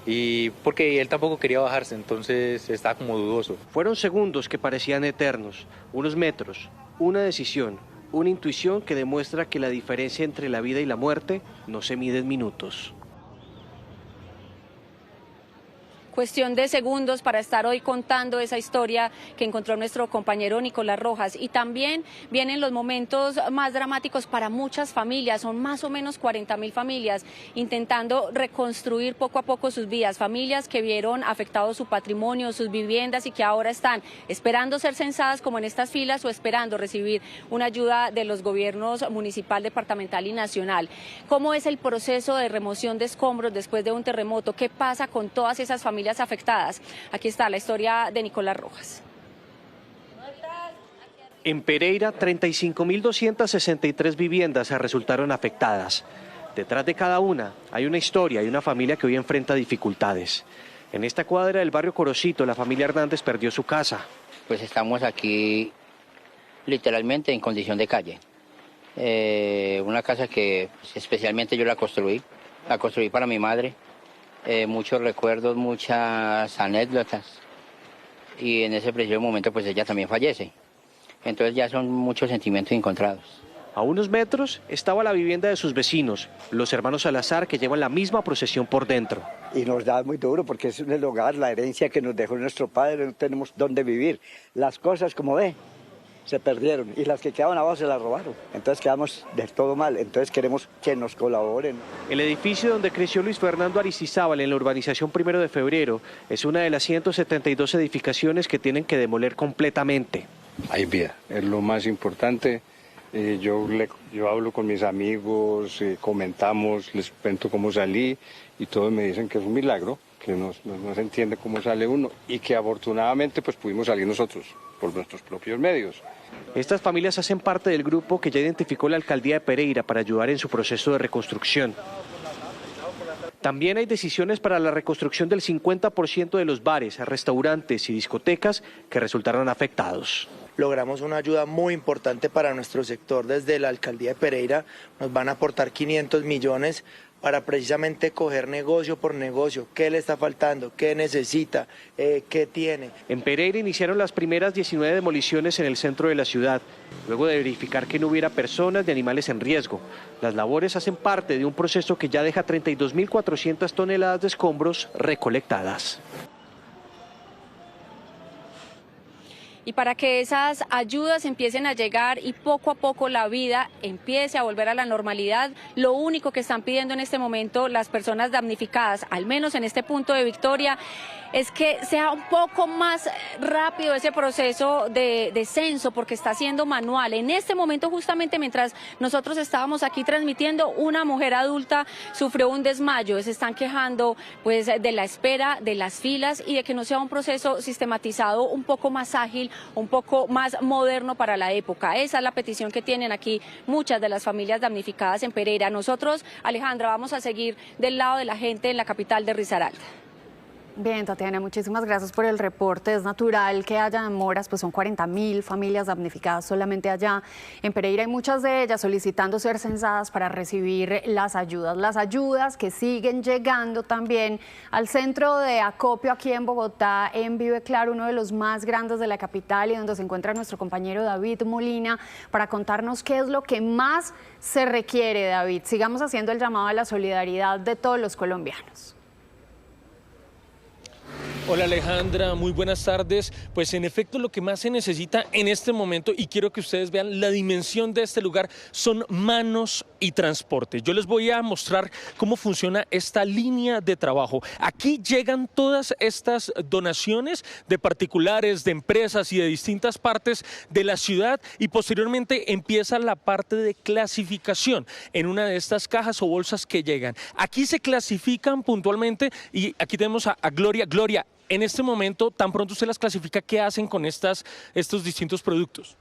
S11: Y porque él tampoco quería bajarse, entonces estaba como dudoso.
S10: Fueron segundos que parecían eternos, unos metros, una decisión, una intuición que demuestra que la diferencia entre la vida y la muerte no se mide en minutos.
S1: Cuestión de segundos para estar hoy contando esa historia que encontró nuestro compañero Nicolás Rojas. Y también vienen los momentos más dramáticos para muchas familias, son más o menos 40.000 familias intentando reconstruir poco a poco sus vidas, familias que vieron afectado su patrimonio, sus viviendas y que ahora están esperando ser censadas como en estas filas o esperando recibir una ayuda de los gobiernos municipal, departamental y nacional. ¿Cómo es el proceso de remoción de escombros después de un terremoto? ¿Qué pasa con todas esas familias afectadas? Aquí está la historia de Nicolás Rojas.
S10: En Pereira, 35.263 viviendas resultaron afectadas. Detrás de cada una hay una historia y una familia que hoy enfrenta dificultades. En esta cuadra del barrio Corocito, la familia Hernández perdió su casa.
S14: Pues estamos aquí literalmente en condición de calle. Una casa que especialmente yo la construí para mi madre. Muchos recuerdos, muchas anécdotas y en ese preciso momento pues ella también fallece. Entonces ya son muchos sentimientos encontrados.
S10: A unos metros estaba la vivienda de sus vecinos, los hermanos Salazar, que llevan la misma procesión por dentro.
S15: Y nos da muy duro porque es el hogar, la herencia que nos dejó nuestro padre, no tenemos dónde vivir. Las cosas, como ve, se perdieron y las que quedaban abajo se las robaron. Entonces quedamos del todo mal, entonces queremos que nos colaboren.
S10: El edificio donde creció Luis Fernando Aristizábal en la urbanización 1 de Febrero es una de las 172 edificaciones que tienen que demoler completamente.
S27: Hay vida, es lo más importante. Yo hablo con mis amigos, comentamos, les cuento cómo salí y todos me dicen que es un milagro que no se entiende cómo sale uno y que afortunadamente pues pudimos salir nosotros por nuestros propios medios.
S10: Estas familias hacen parte del grupo que ya identificó la alcaldía de Pereira para ayudar en su proceso de reconstrucción. También hay decisiones para la reconstrucción del 50% de los bares, restaurantes y discotecas que resultaron afectados.
S2: Logramos una ayuda muy importante para nuestro sector desde la alcaldía de Pereira. Nos van a aportar 500 millones para precisamente coger negocio por negocio, qué le está faltando, qué necesita, qué tiene.
S10: En Pereira iniciaron las primeras 19 demoliciones en el centro de la ciudad, luego de verificar que no hubiera personas ni animales en riesgo. Las labores hacen parte de un proceso que ya deja 32.400 toneladas de escombros recolectadas.
S1: Y para que esas ayudas empiecen a llegar y poco a poco la vida empiece a volver a la normalidad, lo único que están pidiendo en este momento las personas damnificadas, al menos en este punto de Victoria, es que sea un poco más rápido ese proceso de censo, porque está siendo manual. En este momento, justamente mientras nosotros estábamos aquí transmitiendo, una mujer adulta sufrió un desmayo. Se están quejando pues de la espera, de las filas y de que no sea un proceso sistematizado, un poco más ágil, un poco más moderno para la época. Esa es la petición que tienen aquí muchas de las familias damnificadas en Pereira. Nosotros, Alejandra, vamos a seguir del lado de la gente en la capital de Risaralda.
S12: Bien, Tatiana, muchísimas gracias por el reporte. Es natural que haya demoras, pues son 40.000 familias damnificadas solamente allá en Pereira y muchas de ellas solicitando ser censadas para recibir las ayudas que siguen llegando también al centro de acopio aquí en Bogotá, en Vive Claro, uno de los más grandes de la capital y donde se encuentra nuestro compañero David Molina para contarnos qué es lo que más se requiere, David. Sigamos haciendo el llamado a la solidaridad de todos los colombianos.
S13: Hola Alejandra, muy buenas tardes. Pues en efecto lo que más se necesita en este momento, y quiero que ustedes vean la dimensión de este lugar, son manos y transporte. Yo les voy a mostrar cómo funciona esta línea de trabajo. Aquí llegan todas estas donaciones de particulares, de empresas y de distintas partes de la ciudad y posteriormente empieza la parte de clasificación en una de estas cajas o bolsas que llegan. Aquí se clasifican puntualmente y aquí tenemos a Gloria. Gloria, en este momento, tan pronto usted las clasifica, ¿qué hacen con estos distintos productos?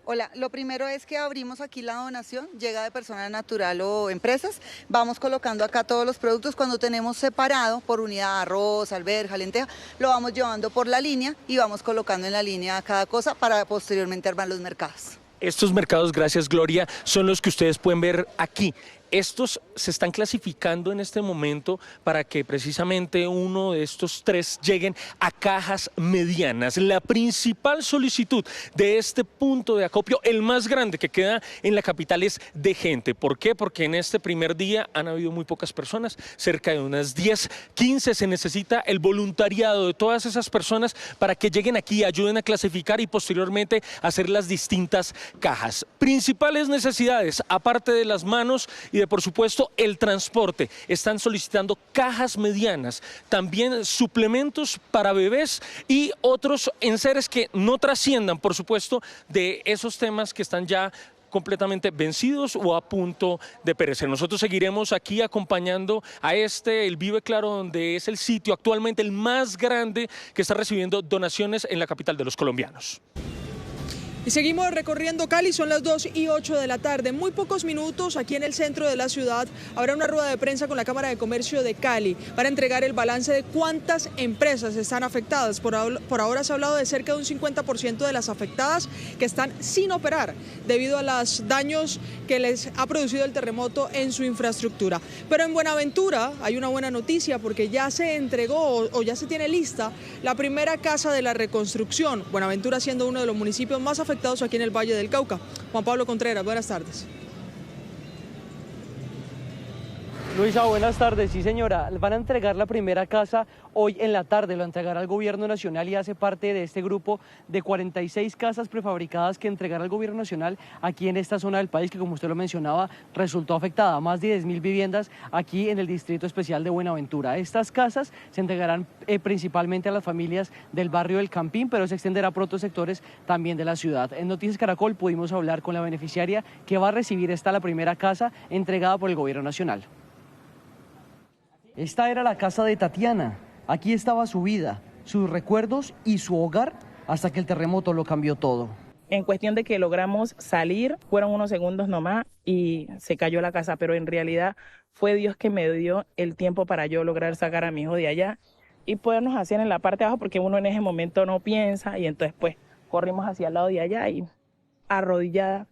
S16: Hola, lo primero es que abrimos aquí la donación, llega de persona natural o empresas, vamos colocando acá todos los productos, cuando tenemos separado por unidad arroz, alberja, lenteja, lo vamos llevando por la línea y vamos colocando en la línea cada cosa para posteriormente armar los mercados.
S13: Estos mercados, gracias Gloria, son los que ustedes pueden ver aquí. Estos se están clasificando en este momento para que precisamente uno de estos tres lleguen a cajas medianas. La principal solicitud de este punto de acopio, el más grande que queda en la capital, es de gente. ¿Por qué? Porque en este primer día han habido muy pocas personas, cerca de unas 10, 15. Se necesita el voluntariado de todas esas personas para que lleguen aquí, ayuden a clasificar y posteriormente hacer las distintas cajas. Principales necesidades, aparte de las manos y de, por supuesto, el transporte. Están solicitando cajas medianas, también suplementos para bebés y otros enseres que no trasciendan, por supuesto, de esos temas que están ya completamente vencidos o a punto de perecer. Nosotros seguiremos aquí acompañando a el Vive Claro, donde es el sitio actualmente el más grande que está recibiendo donaciones en la capital de los colombianos.
S4: Y seguimos recorriendo Cali, son las 2:08 de la tarde. En muy pocos minutos, aquí en el centro de la ciudad, habrá una rueda de prensa con la Cámara de Comercio de Cali para entregar el balance de cuántas empresas están afectadas. Por ahora se ha hablado de cerca de un 50% de las afectadas que están sin operar debido a los daños que les ha producido el terremoto en su infraestructura. Pero en Buenaventura hay una buena noticia porque ya se entregó o ya se tiene lista la primera casa de la reconstrucción. Buenaventura siendo uno de los municipios más afectados aquí en el Valle del Cauca. Juan Pablo Contreras, buenas tardes.
S18: Luisa, buenas tardes. Sí, señora, van a entregar la primera casa hoy en la tarde, lo entregará el Gobierno Nacional y hace parte de este grupo de 46 casas prefabricadas que entregará el Gobierno Nacional aquí en esta zona del país que, como usted lo mencionaba, resultó afectada. Más de 10.000 viviendas aquí en el Distrito Especial de Buenaventura. Estas casas se entregarán principalmente a las familias del barrio del Campín, pero se extenderá por otros sectores también de la ciudad. En Noticias Caracol pudimos hablar con la beneficiaria que va a recibir la primera casa entregada por el Gobierno Nacional. Esta era la casa de Tatiana. Aquí estaba su vida, sus recuerdos y su hogar hasta que el terremoto lo cambió todo.
S17: En cuestión de que logramos salir, fueron unos segundos nomás y se cayó la casa, pero en realidad fue Dios que me dio el tiempo para yo lograr sacar a mi hijo de allá y podernos hacer en la parte de abajo, porque uno en ese momento no piensa, y entonces pues corrimos hacia el lado de allá y arrodillada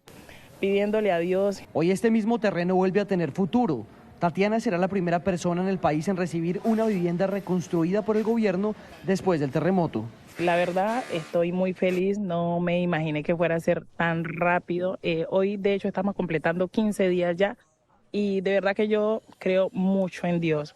S17: pidiéndole a Dios.
S18: Hoy este mismo terreno vuelve a tener futuro. Tatiana será la primera persona en el país en recibir una vivienda reconstruida por el gobierno después del terremoto.
S17: La verdad, estoy muy feliz, no me imaginé que fuera a ser tan rápido. Hoy, de hecho, estamos completando 15 días ya y de verdad que yo creo mucho en Dios,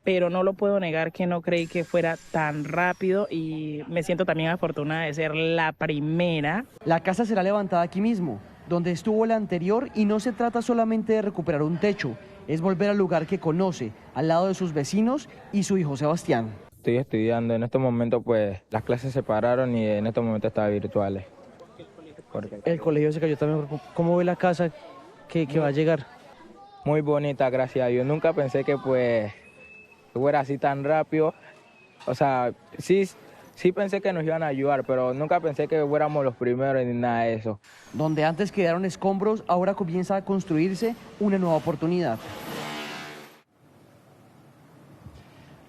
S17: pero no lo puedo negar que no creí que fuera tan rápido y me siento también afortunada de ser la primera.
S18: La casa será levantada aquí mismo, donde estuvo la anterior, y no se trata solamente de recuperar un techo, es volver al lugar que conoce, al lado de sus vecinos y su hijo Sebastián.
S19: Estoy estudiando, en estos momentos pues las clases se pararon y en estos momentos están virtuales.
S18: El colegio se cayó también. ¿Cómo ve la casa que va a llegar?
S19: Muy bonita, gracias a Dios. Nunca pensé que pues fuera así tan rápido. O sea, sí pensé que nos iban a ayudar, pero nunca pensé que fuéramos los primeros ni nada de eso.
S18: Donde antes quedaron escombros, ahora comienza a construirse una nueva oportunidad.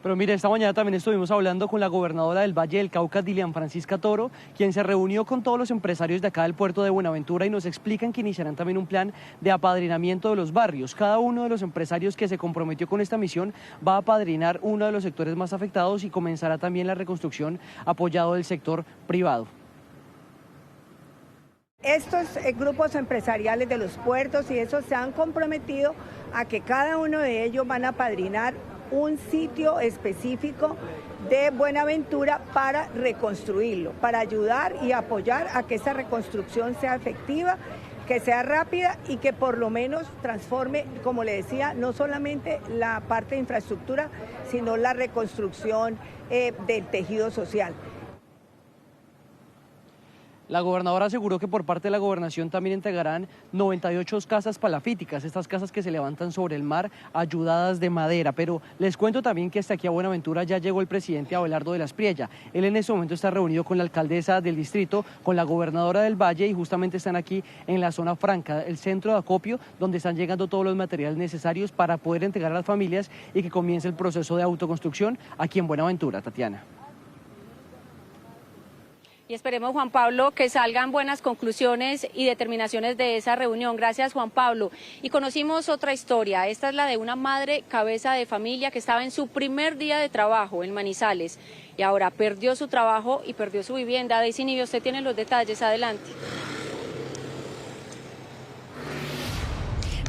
S18: Pero mire, esta mañana también estuvimos hablando con la gobernadora del Valle del Cauca, Dilian Francisca Toro, quien se reunió con todos los empresarios de acá del puerto de Buenaventura y nos explican que iniciarán también un plan de apadrinamiento de los barrios. Cada uno de los empresarios que se comprometió con esta misión va a apadrinar uno de los sectores más afectados y comenzará también la reconstrucción apoyado del sector privado.
S20: Estos grupos empresariales de los puertos y esos se han comprometido a que cada uno de ellos van a apadrinar un sitio específico de Buenaventura para reconstruirlo, para ayudar y apoyar a que esa reconstrucción sea efectiva, que sea rápida y que por lo menos transforme, como le decía, no solamente la parte de infraestructura, sino la reconstrucción del tejido social.
S18: La gobernadora aseguró que por parte de la gobernación también entregarán 98 casas palafíticas, estas casas que se levantan sobre el mar, ayudadas de madera. Pero les cuento también que hasta aquí a Buenaventura ya llegó el presidente Abelardo de la Espriella. Él en este momento está reunido con la alcaldesa del distrito, con la gobernadora del Valle, y justamente están aquí en la zona franca, el centro de acopio, donde están llegando todos los materiales necesarios para poder entregar a las familias y que comience el proceso de autoconstrucción aquí en Buenaventura. Tatiana.
S1: Y esperemos, Juan Pablo, que salgan buenas conclusiones y determinaciones de esa reunión. Gracias, Juan Pablo. Y conocimos otra historia. Esta es la de una madre cabeza de familia que estaba en su primer día de trabajo en Manizales y ahora perdió su trabajo y perdió su vivienda. Daisy Nivio, usted tiene los detalles. Adelante.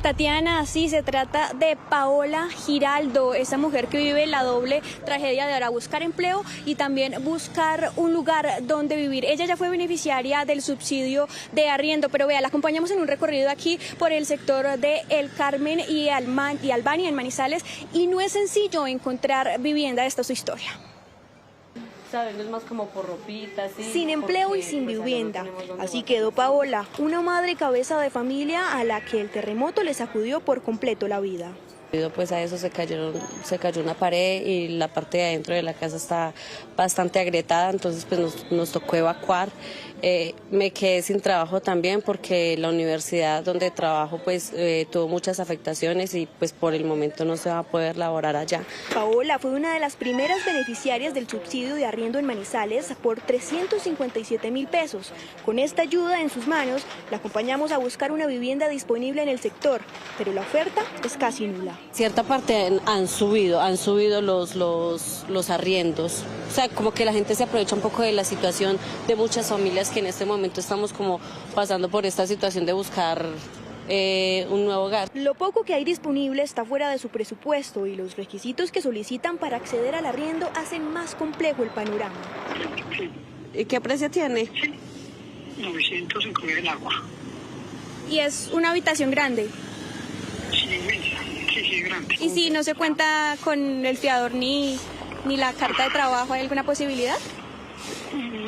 S21: Tatiana, sí, se trata de Paola Giraldo, esa mujer que vive la doble tragedia de ahora buscar empleo y también buscar un lugar donde vivir. Ella ya fue beneficiaria del subsidio de arriendo, pero vea, la acompañamos en un recorrido aquí por el sector de El Carmen y Albania en Manizales, y no es sencillo encontrar vivienda. Esta es su historia.
S22: ¿Sabes? No es más como por ropita, ¿sí?
S21: Sin empleo y sin vivienda. Así quedó Paola, una madre cabeza de familia a la que el terremoto le sacudió por completo la vida.
S22: Pues a eso se cayó una pared y la parte de adentro de la casa está bastante agrietada, entonces pues nos tocó evacuar. Me quedé sin trabajo también porque la universidad donde trabajo pues tuvo muchas afectaciones y pues por el momento no se va a poder laborar allá.
S21: Paola fue una de las primeras beneficiarias del subsidio de arriendo en Manizales por 357.000 pesos. Con esta ayuda en sus manos, la acompañamos a buscar una vivienda disponible en el sector, pero la oferta es casi nula.
S22: Cierta parte han subido los arriendos, o sea, como que la gente se aprovecha un poco de la situación de muchas familias que en este momento estamos como pasando por esta situación de buscar un nuevo hogar.
S21: Lo poco que hay disponible está fuera de su presupuesto y los requisitos que solicitan para acceder al arriendo hacen más complejo el panorama.
S22: ¿Y qué precio tiene?
S23: 900 incluye el agua.
S21: ¿Y es una habitación grande?
S23: Sí, grande.
S21: ¿Y si no se cuenta con el fiador ni la carta de trabajo, hay alguna posibilidad?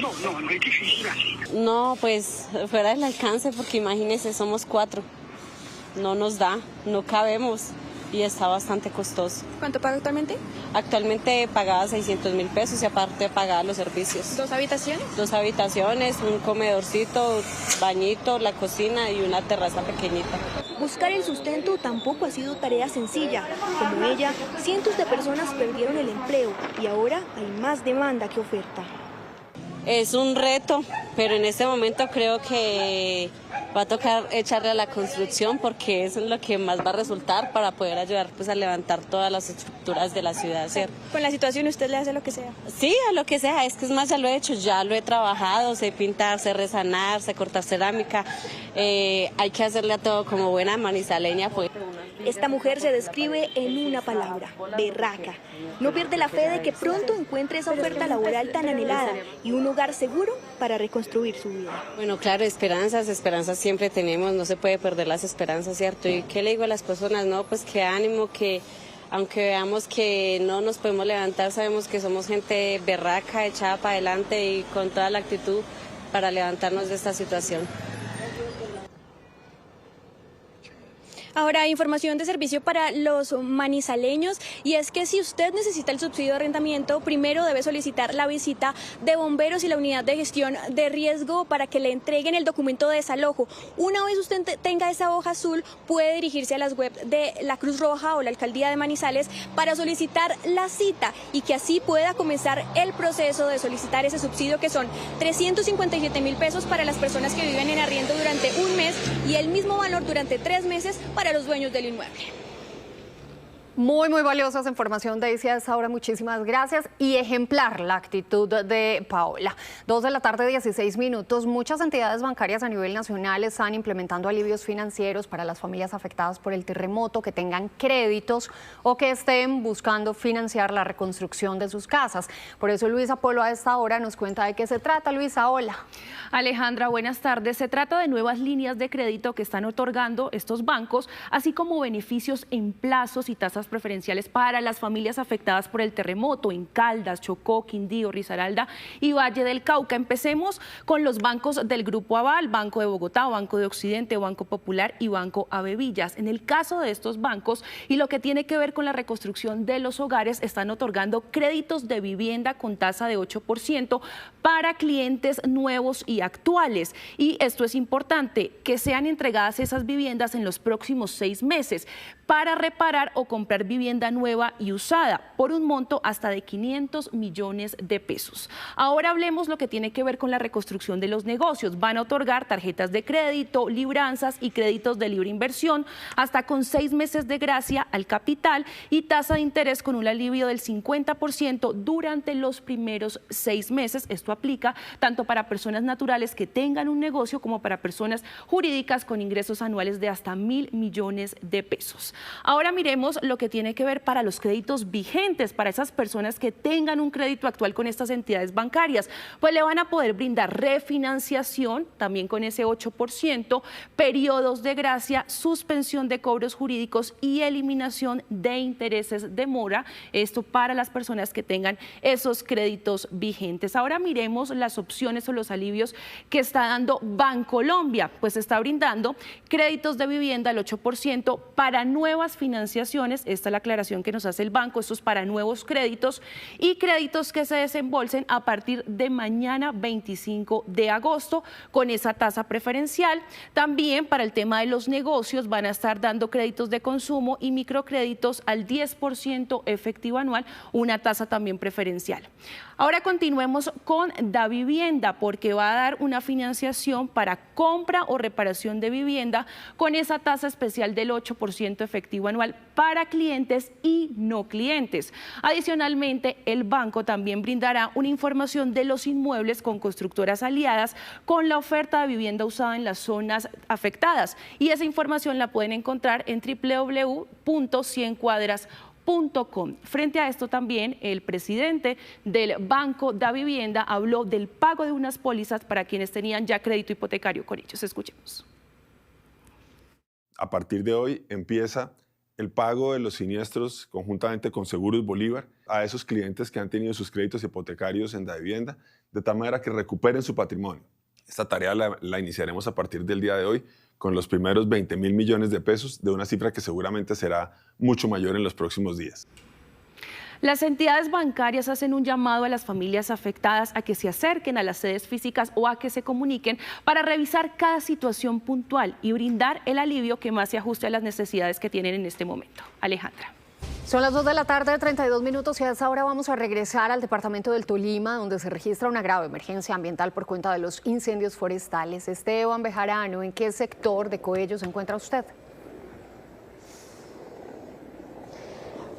S23: No es difícil así.
S22: No, pues fuera del alcance, porque imagínese, somos 4. No nos da, no cabemos. y está bastante costoso.
S21: ¿Cuánto paga actualmente?
S22: Actualmente pagaba 600.000 pesos y aparte pagaba los servicios.
S21: ¿2 habitaciones?
S22: 2 habitaciones, un comedorcito, bañito, la cocina y una terraza pequeñita.
S21: Buscar el sustento tampoco ha sido tarea sencilla. Como ella, cientos de personas perdieron el empleo y ahora hay más demanda que oferta.
S22: Es un reto, pero en este momento creo que va a tocar echarle a la construcción porque eso es lo que más va a resultar para poder ayudar pues, a levantar todas las estructuras de la ciudad, ¿cierto?
S21: Con la situación usted le hace lo que sea.
S22: Sí, a lo que sea, es que es más, ya lo he hecho, ya lo he trabajado, sé pintar, sé resanar, sé cortar cerámica, hay que hacerle a todo como buena manizaleña. Pues.
S21: Esta mujer se describe en una palabra, berraca. No pierde la fe de que pronto encuentre esa oferta laboral tan anhelada y un hogar seguro para reconstruir su vida.
S22: Bueno, claro, esperanzas siempre tenemos, no se puede perder las esperanzas, ¿cierto? ¿Y qué le digo a las personas? No, pues que ánimo, que aunque veamos que no nos podemos levantar, sabemos que somos gente berraca, echada para adelante y con toda la actitud para levantarnos de esta situación.
S21: Ahora, información de servicio para los manizaleños, y es que si usted necesita el subsidio de arrendamiento, primero debe solicitar la visita de bomberos y la unidad de gestión de riesgo para que le entreguen el documento de desalojo. Una vez usted tenga esa hoja azul, puede dirigirse a las webs de la Cruz Roja o la Alcaldía de Manizales para solicitar la cita y que así pueda comenzar el proceso de solicitar ese subsidio, que son 357.000 pesos para las personas que viven en arriendo durante un mes y el mismo valor durante 3 meses para los dueños del inmueble.
S12: Muy valiosa esa información, Daisy, a esta hora. Muchísimas gracias. Y ejemplar la actitud de Paola. 2:16 p.m. Muchas entidades bancarias a nivel nacional están implementando alivios financieros para las familias afectadas por el terremoto que tengan créditos o que estén buscando financiar la reconstrucción de sus casas. Por eso Luisa Polo a esta hora nos cuenta de qué se trata. Luisa, hola.
S5: Alejandra, buenas tardes. Se trata de nuevas líneas de crédito que están otorgando estos bancos, así como beneficios en plazos y tasas preferenciales para las familias afectadas por el terremoto en Caldas, Chocó, Quindío, Risaralda y Valle del Cauca. Empecemos con los bancos del Grupo Aval, Banco de Bogotá, Banco de Occidente, Banco Popular y Banco Avevillas. En el caso de estos bancos y lo que tiene que ver con la reconstrucción de los hogares, están otorgando créditos de vivienda con tasa de 8% para clientes nuevos y actuales. Y esto es importante, que sean entregadas esas viviendas en los próximos 6 meses para reparar o comprar vivienda nueva y usada por un monto hasta de 500 millones de pesos. Ahora hablemos lo que tiene que ver con la reconstrucción de los negocios. Van a otorgar tarjetas de crédito, libranzas y créditos de libre inversión hasta con 6 meses de gracia al capital y tasa de interés con un alivio del 50% durante los primeros 6 meses. Esto aplica tanto para personas naturales que tengan un negocio como para personas jurídicas con ingresos anuales de hasta 1.000 millones de pesos. Ahora miremos lo que tiene que ver para los créditos vigentes, para esas personas que tengan un crédito actual con estas entidades bancarias, pues le van a poder brindar refinanciación, también con ese 8%, periodos de gracia, suspensión de cobros jurídicos y eliminación de intereses de mora, esto para las personas que tengan esos créditos vigentes. Ahora miremos las opciones o los alivios que está dando Bancolombia, pues está brindando créditos de vivienda al 8% para nuevas financiaciones. Esta es la aclaración que nos hace el banco, esto es para nuevos créditos y créditos que se desembolsen a partir de mañana 25 de agosto con esa tasa preferencial. También para el tema de los negocios van a estar dando créditos de consumo y microcréditos al 10% efectivo anual, una tasa también preferencial. Ahora continuemos con Davivienda, porque va a dar una financiación para compra o reparación de vivienda con esa tasa especial del 8% efectivo anual para clientes y no clientes. Adicionalmente, el banco también brindará una información de los inmuebles con constructoras aliadas con la oferta de vivienda usada en las zonas afectadas, y esa información la pueden encontrar en www.100cuadras.com. Frente a esto también el presidente del Banco Davivienda habló del pago de unas pólizas para quienes tenían ya crédito hipotecario con ellos. Escuchemos.
S6: A partir de hoy empieza el pago de los siniestros conjuntamente con Seguros Bolívar a esos clientes que han tenido sus créditos hipotecarios en Davivienda, de tal manera que recuperen su patrimonio. Esta tarea la iniciaremos a partir del día de hoy con los primeros 20.000 millones de pesos, de una cifra que seguramente será mucho mayor en los próximos días.
S5: Las entidades bancarias hacen un llamado a las familias afectadas a que se acerquen a las sedes físicas o a que se comuniquen para revisar cada situación puntual y brindar el alivio que más se ajuste a las necesidades que tienen en este momento. Alejandra.
S12: Son las 2 de la tarde, 32 minutos, y a esta hora vamos a regresar al departamento del Tolima, donde se registra una grave emergencia ambiental por cuenta de los incendios forestales. Esteban Bejarano, ¿en qué sector de Coello se encuentra usted?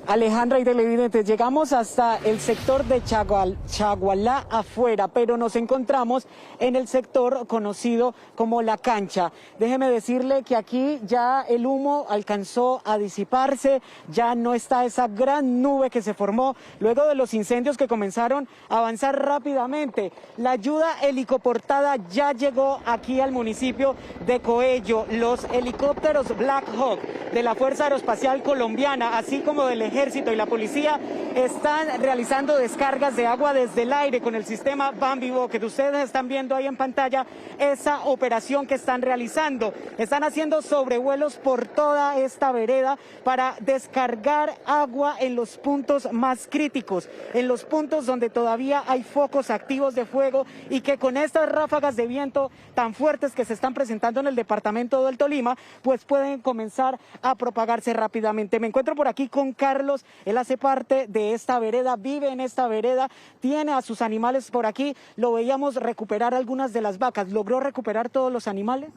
S3: Alejandra y televidentes, llegamos hasta el sector de Chagualá afuera, pero nos encontramos en el sector conocido como La Cancha. Déjeme decirle que aquí ya el humo alcanzó a disiparse, ya no está esa gran nube que se formó luego de los incendios que comenzaron a avanzar rápidamente. La ayuda helicoportada ya llegó aquí al municipio de Coello. Los helicópteros Black Hawk de la Fuerza Aeroespacial Colombiana, así como del Ejército y la policía, están realizando descargas de agua desde el aire con el sistema Bambi Bucket. Ustedes están viendo ahí en pantalla esa operación que están realizando. Están haciendo sobrevuelos por toda esta vereda para descargar agua en los puntos más críticos, en los puntos donde todavía hay focos activos de fuego y que con estas ráfagas de viento tan fuertes que se están presentando en el departamento del Tolima, pues pueden comenzar a propagarse rápidamente. Me encuentro por aquí con Carlos, él hace parte de esta vereda, vive en esta vereda, tiene a sus animales por aquí, lo veíamos recuperar algunas de las vacas. ¿Logró recuperar todos los animales?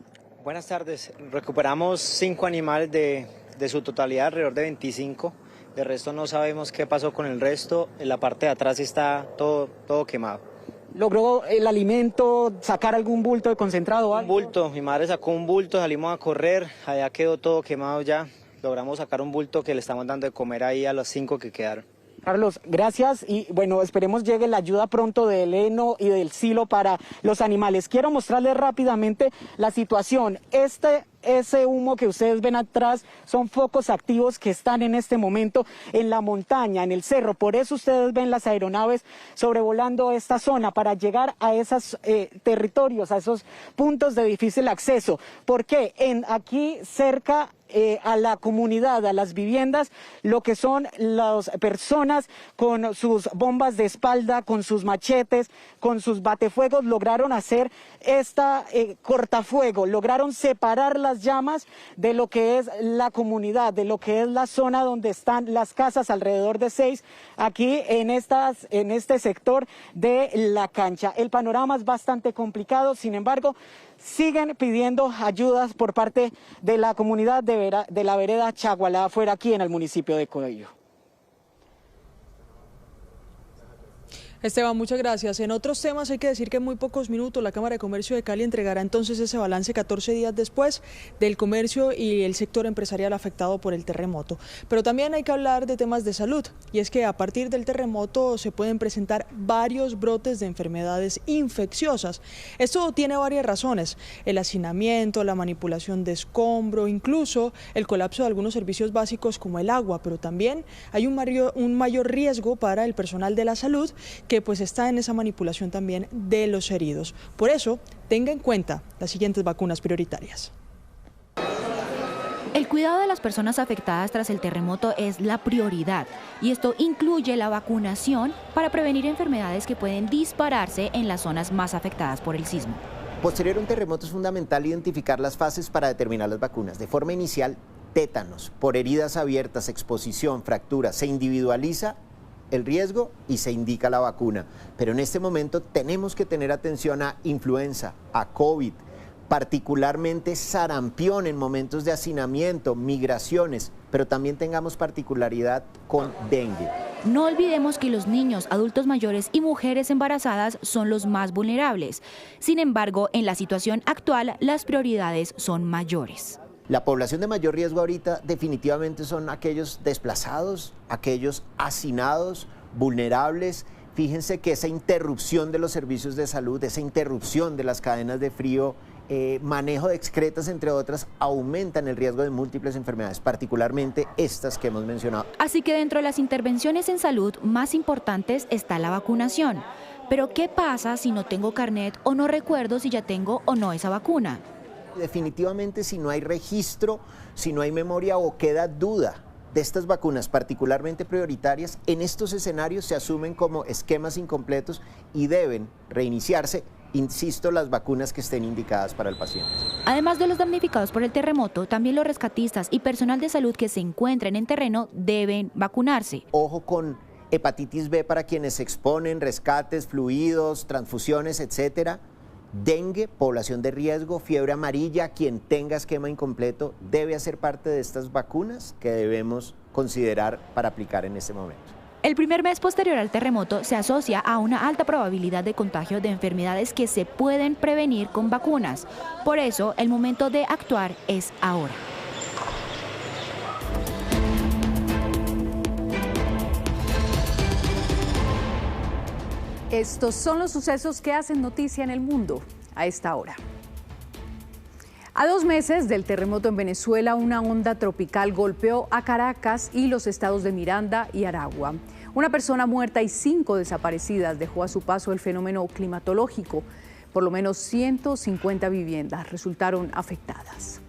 S7: Buenas tardes, recuperamos 5 animales de su totalidad, alrededor de 25, de resto no sabemos qué pasó con el resto, en la parte de atrás está todo quemado.
S3: ¿Logró el alimento, sacar algún bulto de concentrado?
S7: Un bulto, mi madre sacó un bulto, salimos a correr, allá quedó todo quemado ya, logramos sacar un bulto que le estamos dando de comer ahí a los 5 que quedaron.
S3: Carlos, gracias y bueno, esperemos llegue la ayuda pronto del heno y del silo para los animales. Quiero mostrarles rápidamente la situación. Ese humo que ustedes ven atrás son focos activos que están en este momento en la montaña, en el cerro. Por eso ustedes ven las aeronaves sobrevolando esta zona para llegar a esos territorios, a esos puntos de difícil acceso. ¿Por qué? Aquí cerca a la comunidad, a las viviendas, lo que son las personas con sus bombas de espalda, con sus machetes, con sus batefuegos, lograron hacer esta cortafuego, lograron separar las llamas de lo que es la comunidad, de lo que es la zona donde están las casas, alrededor de 6, aquí en este sector de La Cancha. El panorama es bastante complicado, sin embargo, siguen pidiendo ayudas por parte de la comunidad de la vereda Chagualá afuera, aquí en el municipio de Coello.
S4: Esteban, muchas gracias. En otros temas hay que decir que en muy pocos minutos la Cámara de Comercio de Cali entregará entonces ese balance 14 días después del comercio y el sector empresarial afectado por el terremoto. Pero también hay que hablar de temas de salud, y es que a partir del terremoto se pueden presentar varios brotes de enfermedades infecciosas. Esto tiene varias razones: el hacinamiento, la manipulación de escombro, incluso el colapso de algunos servicios básicos como el agua, pero también hay un mayor riesgo para el personal de la salud, que pues está en esa manipulación también de los heridos. Por eso, tenga en cuenta las siguientes vacunas prioritarias.
S8: El cuidado de las personas afectadas tras el terremoto es la prioridad, y esto incluye la vacunación para prevenir enfermedades que pueden dispararse en las zonas más afectadas por el sismo.
S9: Posterior a un terremoto es fundamental identificar las fases para determinar las vacunas. De forma inicial, tétanos, por heridas abiertas, exposición, fractura, se individualiza el riesgo y se indica la vacuna. Pero en este momento tenemos que tener atención a influenza, a COVID, particularmente sarampión en momentos de hacinamiento, migraciones, pero también tengamos particularidad con dengue.
S8: No olvidemos que los niños, adultos mayores y mujeres embarazadas son los más vulnerables. Sin embargo, en la situación actual, las prioridades son mayores.
S9: La población de mayor riesgo ahorita definitivamente son aquellos desplazados, aquellos hacinados, vulnerables. Fíjense que esa interrupción de los servicios de salud, esa interrupción de las cadenas de frío, manejo de excretas, entre otras, aumentan el riesgo de múltiples enfermedades, particularmente estas que hemos mencionado.
S8: Así que dentro de las intervenciones en salud más importantes está la vacunación. Pero ¿qué pasa si no tengo carnet o no recuerdo si ya tengo o no esa vacuna?
S9: Definitivamente, si no hay registro, si no hay memoria o queda duda de estas vacunas particularmente prioritarias, en estos escenarios se asumen como esquemas incompletos y deben reiniciarse, insisto, las vacunas que estén indicadas para el paciente.
S8: Además de los damnificados por el terremoto, también los rescatistas y personal de salud que se encuentren en terreno deben vacunarse.
S9: Ojo con hepatitis B para quienes se exponen, rescates, fluidos, transfusiones, etcétera. Dengue, población de riesgo, fiebre amarilla, quien tenga esquema incompleto debe hacer parte de estas vacunas que debemos considerar para aplicar en este momento.
S8: El primer mes posterior al terremoto se asocia a una alta probabilidad de contagio de enfermedades que se pueden prevenir con vacunas. Por eso, el momento de actuar es ahora.
S11: Estos son los sucesos que hacen noticia en el mundo a esta hora. A 2 meses del terremoto en Venezuela, una onda tropical golpeó a Caracas y los estados de Miranda y Aragua. Una persona muerta y 5 desaparecidas dejó a su paso el fenómeno climatológico. Por lo menos 150 viviendas resultaron afectadas.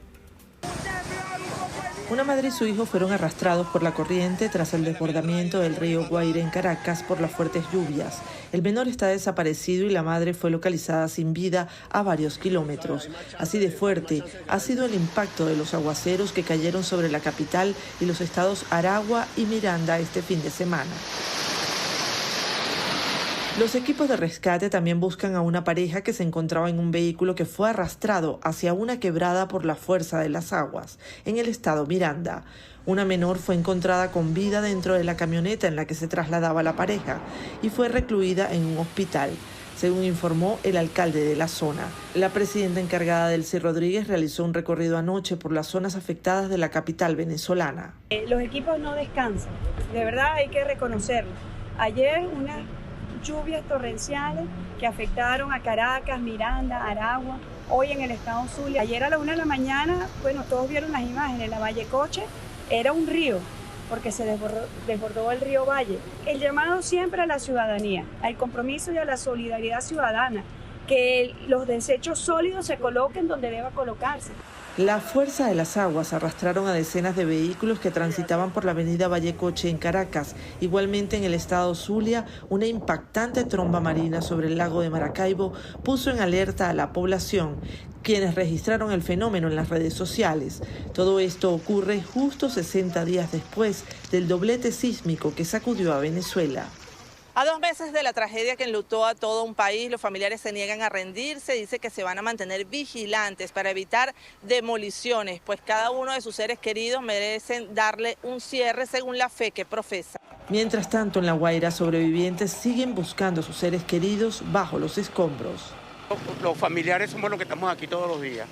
S14: Una madre y su hijo fueron arrastrados por la corriente tras el desbordamiento del río Guaire en Caracas por las fuertes lluvias. El menor está desaparecido y la madre fue localizada sin vida a varios kilómetros. Así de fuerte ha sido el impacto de los aguaceros que cayeron sobre la capital y los estados Aragua y Miranda este fin de semana. Los equipos de rescate también buscan a una pareja que se encontraba en un vehículo que fue arrastrado hacia una quebrada por la fuerza de las aguas, en el estado Miranda. Una menor fue encontrada con vida dentro de la camioneta en la que se trasladaba la pareja y fue recluida en un hospital, según informó el alcalde de la zona. La presidenta encargada, Delcy Rodríguez, realizó un recorrido anoche por las zonas afectadas de la capital venezolana.
S15: Los equipos no descansan, de verdad hay que reconocerlo. Ayer unas lluvias torrenciales que afectaron a Caracas, Miranda, Aragua, hoy en el estado Zulia. Ayer a la 1 de la mañana, bueno, todos vieron las imágenes, la Vallecoche era un río, porque se desbordó el río Valle. El llamado siempre a la ciudadanía, al compromiso y a la solidaridad ciudadana, que los desechos sólidos se coloquen donde deba colocarse.
S14: La fuerza de las aguas arrastraron a decenas de vehículos que transitaban por la avenida Vallecoche en Caracas. Igualmente en el estado Zulia, una impactante tromba marina sobre el lago de Maracaibo puso en alerta a la población, quienes registraron el fenómeno en las redes sociales. Todo esto ocurre justo 60 días después del doblete sísmico que sacudió a Venezuela.
S24: A 2 meses de la tragedia que enlutó a todo un país, los familiares se niegan a rendirse, dice que se van a mantener vigilantes para evitar demoliciones, pues cada uno de sus seres queridos merecen darle un cierre según la fe que profesa.
S14: Mientras tanto, en La Guaira, sobrevivientes siguen buscando a sus seres queridos bajo los escombros.
S25: Los familiares somos los que estamos aquí todos los días.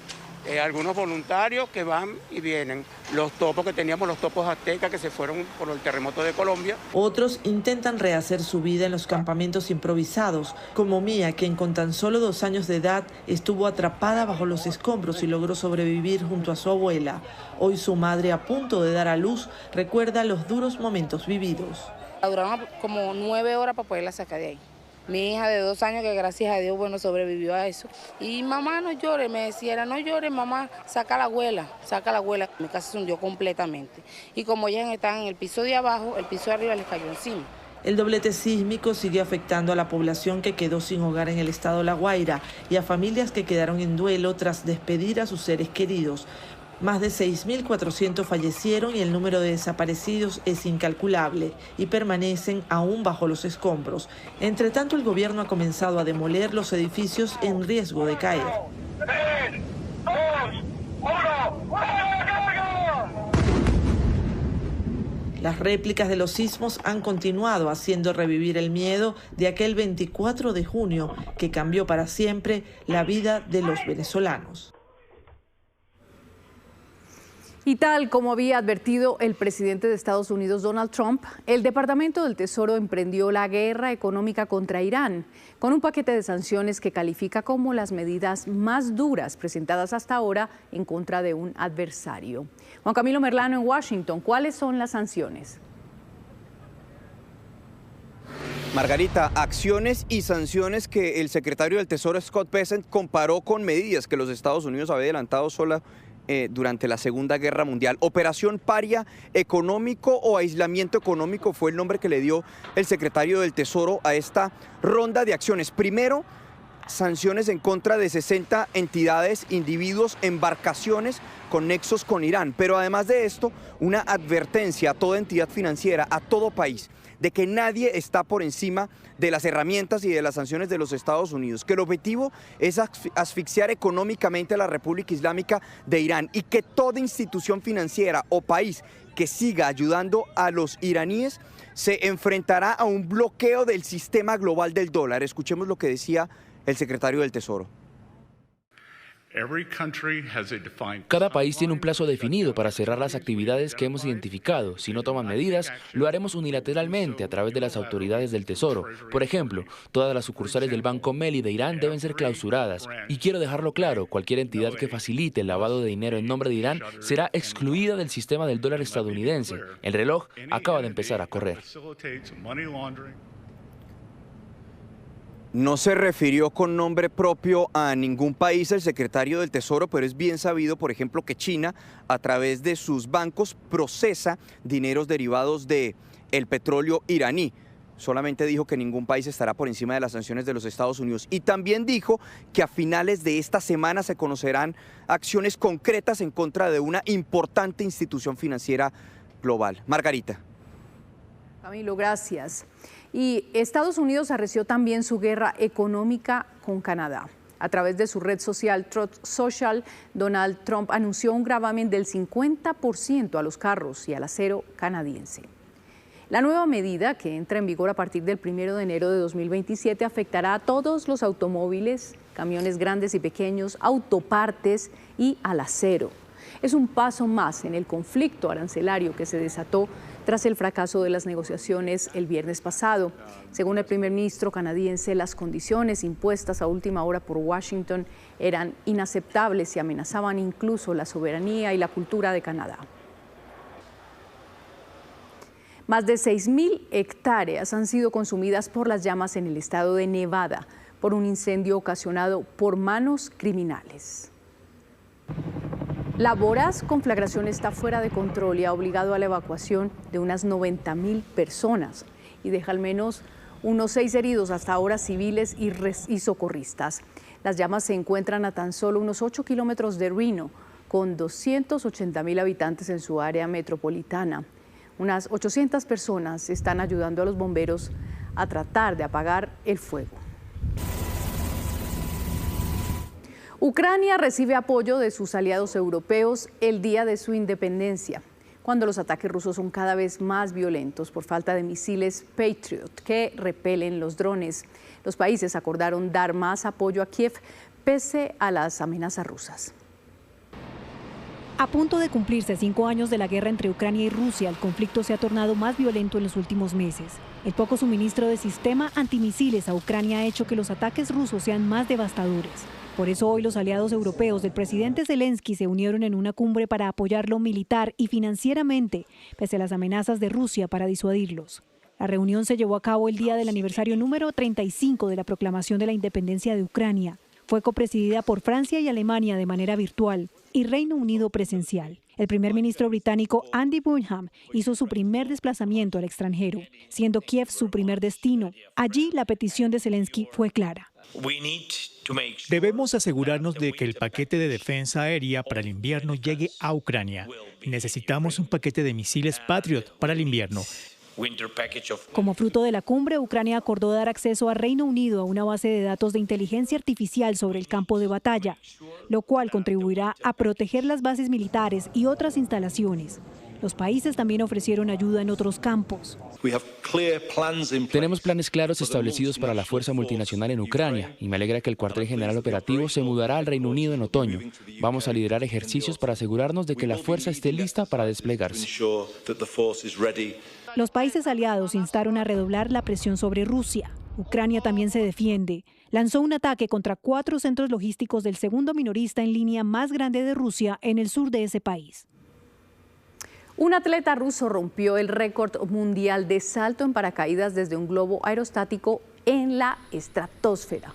S25: Algunos voluntarios que van y vienen, los topos que teníamos, los topos aztecas que se fueron por el terremoto de Colombia.
S14: Otros intentan rehacer su vida en los campamentos improvisados, como Mía, quien con tan solo 2 años de edad estuvo atrapada bajo los escombros y logró sobrevivir junto a su abuela. Hoy su madre, a punto de dar a luz, recuerda los duros momentos vividos.
S26: Duraron como 9 horas para poderla sacar de ahí. Mi hija de 2 años, que gracias a Dios, bueno, sobrevivió a eso. Y mamá, no llore, me decía, no llore, mamá, saca a la abuela, saca a la abuela. Mi casa se hundió completamente. Y como ellas están en el piso de abajo, el piso de arriba les cayó encima.
S14: El doblete sísmico sigue afectando a la población que quedó sin hogar en el estado La Guaira y a familias que quedaron en duelo tras despedir a sus seres queridos. Más de 6.400 fallecieron y el número de desaparecidos es incalculable y permanecen aún bajo los escombros. Entre tanto, el gobierno ha comenzado a demoler los edificios en riesgo de caer.
S23: 3, 2, 1,
S14: Las réplicas de los sismos han continuado haciendo revivir el miedo de aquel 24 de junio que cambió para siempre la vida de los venezolanos.
S11: Y tal como había advertido el presidente de Estados Unidos, Donald Trump, el Departamento del Tesoro emprendió la guerra económica contra Irán, con un paquete de sanciones que califica como las medidas más duras presentadas hasta ahora en contra de un adversario. Juan Camilo Merlano en Washington, ¿cuáles son las sanciones?
S2: Margarita, acciones y sanciones que el secretario del Tesoro Scott Bessent comparó con medidas que los Estados Unidos había adelantado durante la Segunda Guerra Mundial. Operación paria económico o aislamiento económico fue el nombre que le dio el secretario del Tesoro a esta ronda de acciones. Primero, sanciones en contra de 60 entidades, individuos, embarcaciones con nexos con Irán. Pero además de esto, una advertencia a toda entidad financiera, a todo país, de que nadie está por encima de las herramientas y de las sanciones de los Estados Unidos, que el objetivo es asfixiar económicamente a la República Islámica de Irán y que toda institución financiera o país que siga ayudando a los iraníes se enfrentará a un bloqueo del sistema global del dólar. Escuchemos lo que decía el secretario del Tesoro.
S10: Cada país tiene un plazo definido para cerrar las actividades que hemos identificado. Si no toman medidas, lo haremos unilateralmente a través de las autoridades del Tesoro. Por ejemplo, todas las sucursales del Banco Melli de Irán deben ser clausuradas. Y quiero dejarlo claro, cualquier entidad que facilite el lavado de dinero en nombre de Irán será excluida del sistema del dólar estadounidense. El reloj acaba de empezar a correr.
S2: No se refirió con nombre propio a ningún país el secretario del Tesoro, pero es bien sabido, por ejemplo, que China, a través de sus bancos, procesa dineros derivados del petróleo iraní. Solamente dijo que ningún país estará por encima de las sanciones de los Estados Unidos. Y también dijo que a finales de esta semana se conocerán acciones concretas en contra de una importante institución financiera global. Margarita.
S11: Camilo, gracias. Y Estados Unidos arreció también su guerra económica con Canadá. A través de su red social Truth Social, Donald Trump anunció un gravamen del 50% a los carros y al acero canadiense. La nueva medida, que entra en vigor a partir del 1 de enero de 2027, afectará a todos los automóviles, camiones grandes y pequeños, autopartes y al acero. Es un paso más en el conflicto arancelario que se desató tras el fracaso de las negociaciones el viernes pasado. Según el primer ministro canadiense, las condiciones impuestas a última hora por Washington eran inaceptables y amenazaban incluso la soberanía y la cultura de Canadá. Más de 6.000 hectáreas han sido consumidas por las llamas en el estado de Nevada por un incendio ocasionado por manos criminales. La voraz conflagración está fuera de control y ha obligado a la evacuación de unas 90.000 personas y deja al menos unos 6 heridos, hasta ahora civiles y socorristas. Las llamas se encuentran a tan solo unos 8 kilómetros de Reno, con 280.000 habitantes en su área metropolitana. Unas 800 personas están ayudando a los bomberos a tratar de apagar el fuego. Ucrania recibe apoyo de sus aliados europeos el día de su independencia, cuando los ataques rusos son cada vez más violentos por falta de misiles Patriot que repelen los drones. Los países acordaron dar más apoyo a Kiev pese a las amenazas rusas.
S13: A punto de cumplirse 5 años de la guerra entre Ucrania y Rusia, el conflicto se ha tornado más violento en los últimos meses. El poco suministro de sistema antimisiles a Ucrania ha hecho que los ataques rusos sean más devastadores. Por eso hoy los aliados europeos del presidente Zelensky se unieron en una cumbre para apoyarlo militar y financieramente, pese a las amenazas de Rusia para disuadirlos. La reunión se llevó a cabo el día del aniversario número 35 de la proclamación de la independencia de Ucrania. Fue copresidida por Francia y Alemania de manera virtual y Reino Unido presencial. El primer ministro británico Andy Burnham hizo su primer desplazamiento al extranjero, siendo Kiev su primer destino. Allí la petición de Zelensky fue clara.
S16: Debemos asegurarnos de que el paquete de defensa aérea para el invierno llegue a Ucrania. Necesitamos un paquete de misiles Patriot para el invierno.
S13: Como fruto de la cumbre, Ucrania acordó dar acceso a Reino Unido a una base de datos de inteligencia artificial sobre el campo de batalla, lo cual contribuirá a proteger las bases militares y otras instalaciones. Los países también ofrecieron ayuda en otros campos.
S10: Tenemos planes claros establecidos para la fuerza multinacional en Ucrania y me alegra que el cuartel general operativo se mudará al Reino Unido en otoño. Vamos a liderar ejercicios para asegurarnos de que la fuerza esté lista para desplegarse.
S13: Los países aliados instaron a redoblar la presión sobre Rusia. Ucrania también se defiende. Lanzó un ataque contra 4 centros logísticos del segundo minorista en línea más grande de Rusia en el sur de ese país.
S11: Un atleta ruso rompió el récord mundial de salto en paracaídas desde un globo aerostático en la estratosfera.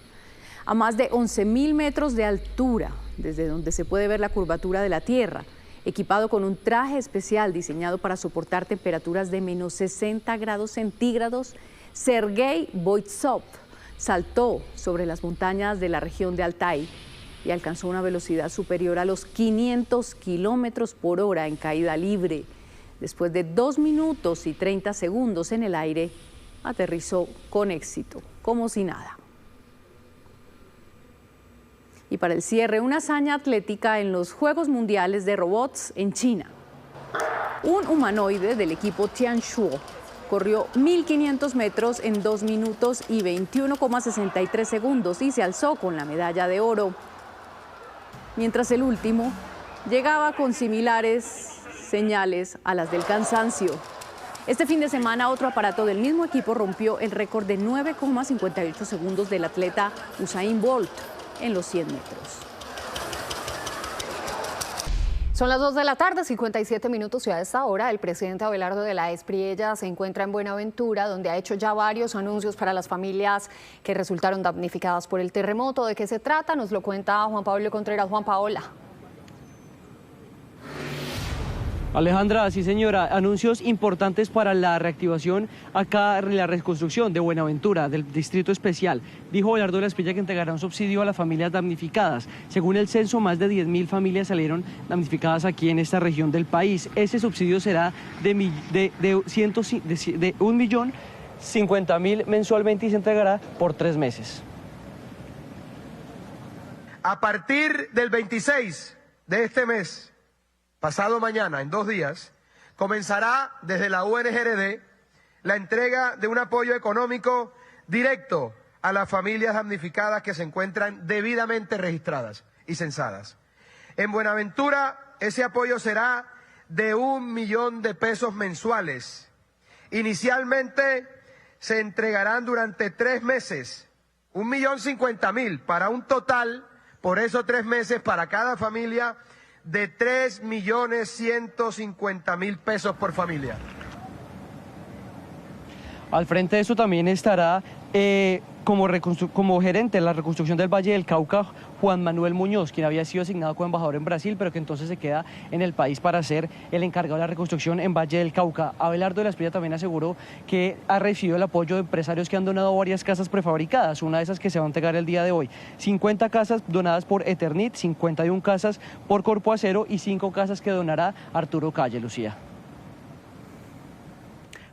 S11: A más de 11.000 metros de altura, desde donde se puede ver la curvatura de la Tierra, equipado con un traje especial diseñado para soportar temperaturas de menos 60 grados centígrados, Sergei Boitsov saltó sobre las montañas de la región de Altai y alcanzó una velocidad superior a los 500 kilómetros por hora en caída libre. Después de 2 minutos y 30 segundos en el aire, aterrizó con éxito, como si nada. Y para el cierre, una hazaña atlética en los Juegos Mundiales de Robots en China. Un humanoide del equipo Tianshuo corrió 1.500 metros en 2 minutos y 21,63 segundos y se alzó con la medalla de oro. Mientras el último llegaba con similares señales a las del cansancio. Este fin de semana otro aparato del mismo equipo rompió el récord de 9,58 segundos del atleta Usain Bolt en los 100 metros.
S12: Son las 2 de la tarde, 57 minutos, y a esta hora el presidente Abelardo de la Espriella se encuentra en Buenaventura, donde ha hecho ya varios anuncios para las familias que resultaron damnificadas por el terremoto. ¿De qué se trata? Nos lo cuenta Juan Pablo Contreras. Juan Paola.
S1: Alejandra, sí señora, anuncios importantes para la reactivación acá, la reconstrucción de Buenaventura, del Distrito Especial. Dijo Abelardo de la Espriella que entregará un subsidio a las familias damnificadas. Según el censo, más de 10.000 familias salieron damnificadas aquí en esta región del país. Ese subsidio será de 1.050.000 mensualmente y se entregará por 3 meses.
S17: A partir del 26 de este mes, pasado mañana, en 2 días, comenzará desde la UNGRD la entrega de un apoyo económico directo a las familias damnificadas que se encuentran debidamente registradas y censadas. En Buenaventura, ese apoyo será de 1 millón de pesos mensuales. Inicialmente se entregarán durante 3 meses 1.050.000 para un total, por esos 3 meses, para cada familia, de 3.150.000 pesos por familia.
S1: Al frente de eso también estará como gerente de la reconstrucción del Valle del Cauca, Juan Manuel Muñoz, quien había sido asignado como embajador en Brasil, pero que entonces se queda en el país para ser el encargado de la reconstrucción en Valle del Cauca. Abelardo de la Espriella también aseguró que ha recibido el apoyo de empresarios que han donado varias casas prefabricadas, una de esas que se va a entregar el día de hoy. 50 casas donadas por Eternit, 51 casas por Corpo Acero y 5 casas que donará Arturo Calle. Lucía.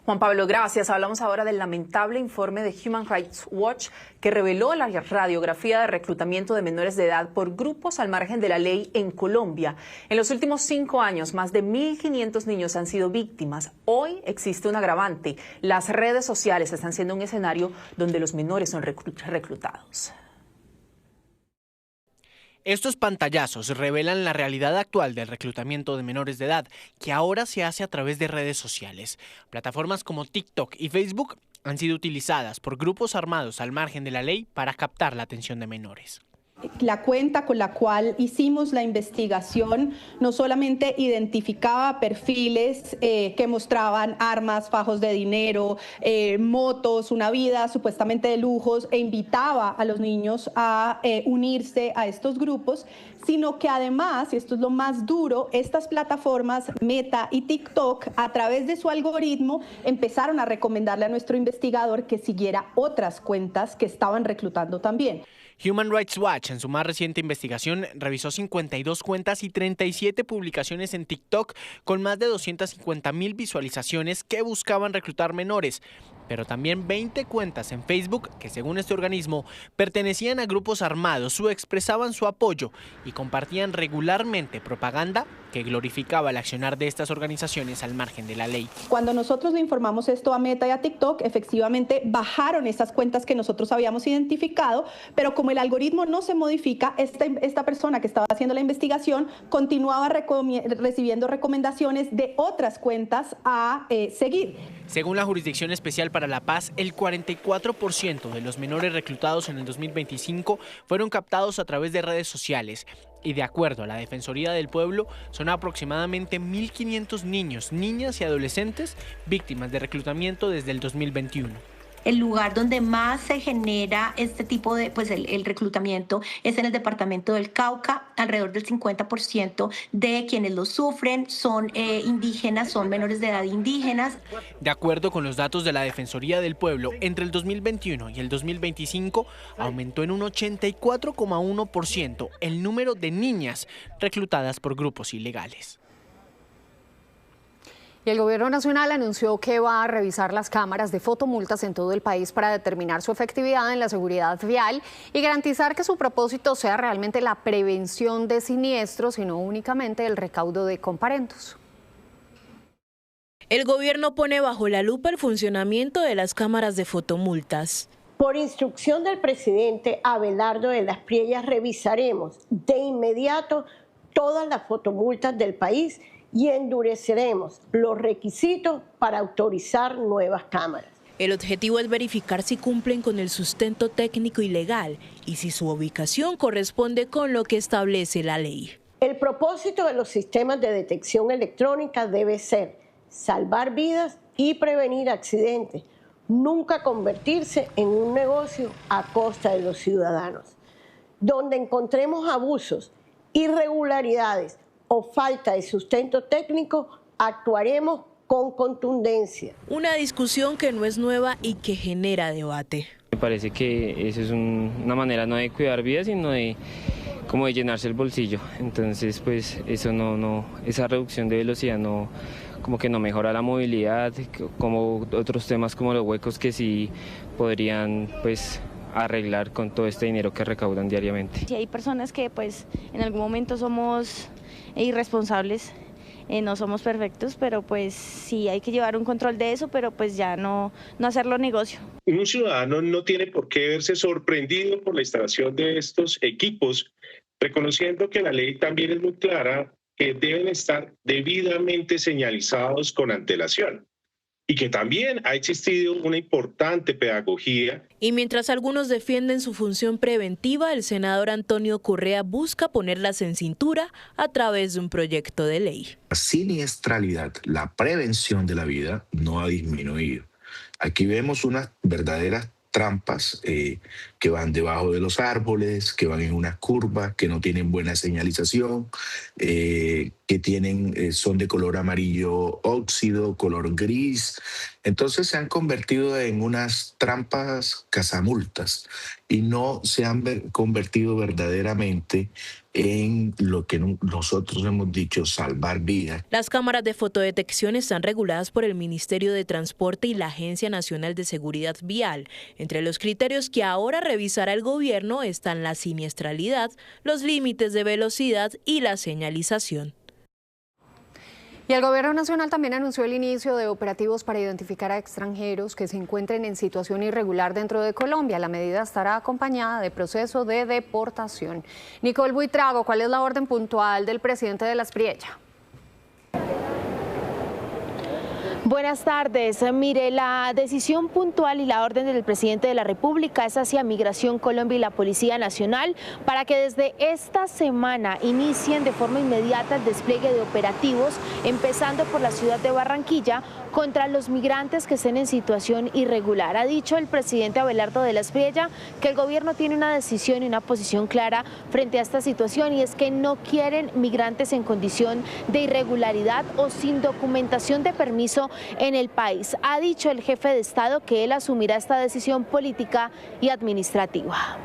S18: Juan Pablo, gracias. Hablamos ahora del lamentable informe de Human Rights Watch que reveló la radiografía de reclutamiento de menores de edad por grupos al margen de la ley en Colombia. En los últimos 5 años, más de 1.500 niños han sido víctimas. Hoy existe un agravante. Las redes sociales están siendo un escenario donde los menores son reclutados.
S19: Estos pantallazos revelan la realidad actual del reclutamiento de menores de edad, que ahora se hace a través de redes sociales. Plataformas como TikTok y Facebook han sido utilizadas por grupos armados al margen de la ley para captar la atención de menores.
S20: La cuenta con la cual hicimos la investigación no solamente identificaba perfiles que mostraban armas, fajos de dinero, motos, una vida supuestamente de lujos, e invitaba a los niños a unirse a estos grupos, sino que además, y esto es lo más duro, estas plataformas Meta y TikTok, a través de su algoritmo, empezaron a recomendarle a nuestro investigador que siguiera otras cuentas que estaban reclutando también.
S19: Human Rights Watch, en su más reciente investigación, revisó 52 cuentas y 37 publicaciones en TikTok con más de 250.000 visualizaciones que buscaban reclutar menores, pero también 20 cuentas en Facebook que, según este organismo, pertenecían a grupos armados o expresaban su apoyo y compartían regularmente propaganda que glorificaba el accionar de estas organizaciones al margen de la ley.
S20: Cuando nosotros le informamos esto a Meta y a TikTok, efectivamente bajaron esas cuentas que nosotros habíamos identificado, pero como el algoritmo no se modifica, esta persona que estaba haciendo la investigación continuaba recibiendo recomendaciones de otras cuentas a seguir.
S19: Según la Jurisdicción Especial para la Paz, el 44% de los menores reclutados en el 2025 fueron captados a través de redes sociales. Y de acuerdo a la Defensoría del Pueblo, son aproximadamente 1.500 niños, niñas y adolescentes víctimas de reclutamiento desde el 2021.
S3: El lugar donde más se genera este tipo de, el reclutamiento es en el departamento del Cauca. Alrededor del 50% de quienes lo sufren son indígenas, son menores de edad indígenas.
S19: De acuerdo con los datos de la Defensoría del Pueblo, entre el 2021 y el 2025 aumentó en un 84,1% el número de niñas reclutadas por grupos ilegales.
S12: Y el Gobierno Nacional anunció que va a revisar las cámaras de fotomultas en todo el país para determinar su efectividad en la seguridad vial y garantizar que su propósito sea realmente la prevención de siniestros y no únicamente el recaudo de comparendos.
S5: El Gobierno pone bajo la lupa el funcionamiento de las cámaras de fotomultas.
S6: Por instrucción del presidente Abelardo de las Priellas, revisaremos de inmediato todas las fotomultas del país y endureceremos los requisitos para autorizar nuevas cámaras.
S5: El objetivo es verificar si cumplen con el sustento técnico y legal y si su ubicación corresponde con lo que establece la ley.
S6: El propósito de los sistemas de detección electrónica debe ser salvar vidas y prevenir accidentes, nunca convertirse en un negocio a costa de los ciudadanos. Donde encontremos abusos, irregularidades o falta de sustento técnico, actuaremos con contundencia.
S5: Una discusión que no es nueva y que genera debate.
S7: Me parece que eso es una manera no de cuidar vidas, sino de como de llenarse el bolsillo. Entonces, pues eso esa reducción de velocidad como que no mejora la movilidad, como otros temas como los huecos que sí podrían pues arreglar con todo este dinero que recaudan diariamente.
S21: Si hay personas que pues en algún momento somos irresponsables, no somos perfectos, pero pues sí hay que llevar un control de eso, pero pues ya no hacerlo negocio.
S22: Un ciudadano no tiene por qué verse sorprendido por la instalación de estos equipos, reconociendo que la ley también es muy clara que deben estar debidamente señalizados con antelación. Y que también ha existido una importante pedagogía.
S5: Y mientras algunos defienden su función preventiva, el senador Antonio Correa busca ponerlas en cintura a través de un proyecto de ley.
S27: La siniestralidad, la prevención de la vida no ha disminuido. Aquí vemos unas verdaderas trampas que van debajo de los árboles, que van en unas curvas, que no tienen buena señalización, que son de color amarillo óxido, color gris. Entonces se han convertido en unas trampas cazamultas y no se han convertido verdaderamente en lo que nosotros hemos dicho, salvar vidas.
S5: Las cámaras de fotodetección están reguladas por el Ministerio de Transporte y la Agencia Nacional de Seguridad Vial. Entre los criterios que ahora revisará el gobierno están la siniestralidad, los límites de velocidad y la señalización.
S12: Y el Gobierno Nacional también anunció el inicio de operativos para identificar a extranjeros que se encuentren en situación irregular dentro de Colombia. La medida estará acompañada de proceso de deportación. Nicole Buitrago, ¿cuál es la orden puntual del presidente de las Priellas?
S28: Buenas tardes. Mire, la decisión puntual y la orden del presidente de la República es hacia Migración Colombia y la Policía Nacional para que desde esta semana inicien de forma inmediata el despliegue de operativos, empezando por la ciudad de Barranquilla, contra los migrantes que estén en situación irregular. Ha dicho el presidente Abelardo de las Priellas que el gobierno tiene una decisión y una posición clara frente a esta situación, y es que no quieren migrantes en condición de irregularidad o sin documentación de permiso en el país. Ha dicho el jefe de Estado que él asumirá esta decisión política y administrativa.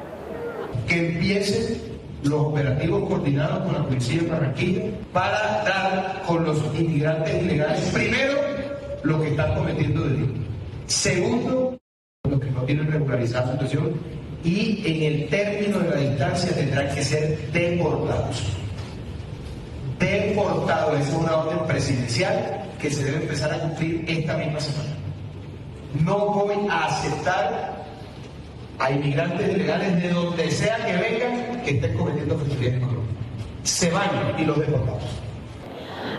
S29: Que empiecen los operativos coordinados con la Policía de Barranquilla para dar con los inmigrantes ilegales, primero, los que están cometiendo delitos, segundo, los que no tienen regularizada su situación, y en el término de la distancia tendrán que ser deportados. Deportados, esa es una orden presidencial que se debe empezar a cumplir esta misma semana. No voy a aceptar a inmigrantes ilegales de donde sea que vengan que estén cometiendo fechorías en Colombia. Se van y los deportamos.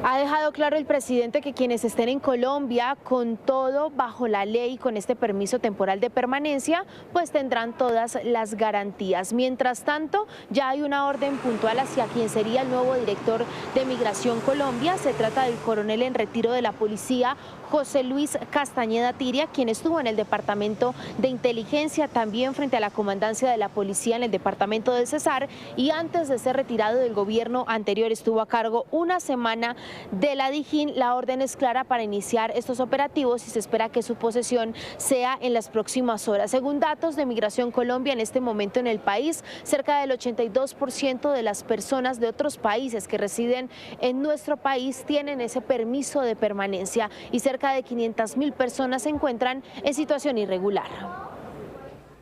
S28: Ha dejado claro el presidente que quienes estén en Colombia con todo bajo la ley, con este permiso temporal de permanencia, pues tendrán todas las garantías. Mientras tanto, ya hay una orden puntual hacia quien sería el nuevo director de Migración Colombia. Se trata del coronel en retiro de la policía, José Luis Castañeda Tiria, quien estuvo en el Departamento de Inteligencia, también frente a la comandancia de la policía en el Departamento del Cesar, y antes de ser retirado del gobierno anterior estuvo a cargo una semana de la Dijín. La orden es clara para iniciar estos operativos y se espera que su posesión sea en las próximas horas. Según datos de Migración Colombia, en este momento en el país, cerca del 82% de las personas de otros países que residen en nuestro país tienen ese permiso de permanencia y cerca de 500.000 personas se encuentran en situación irregular.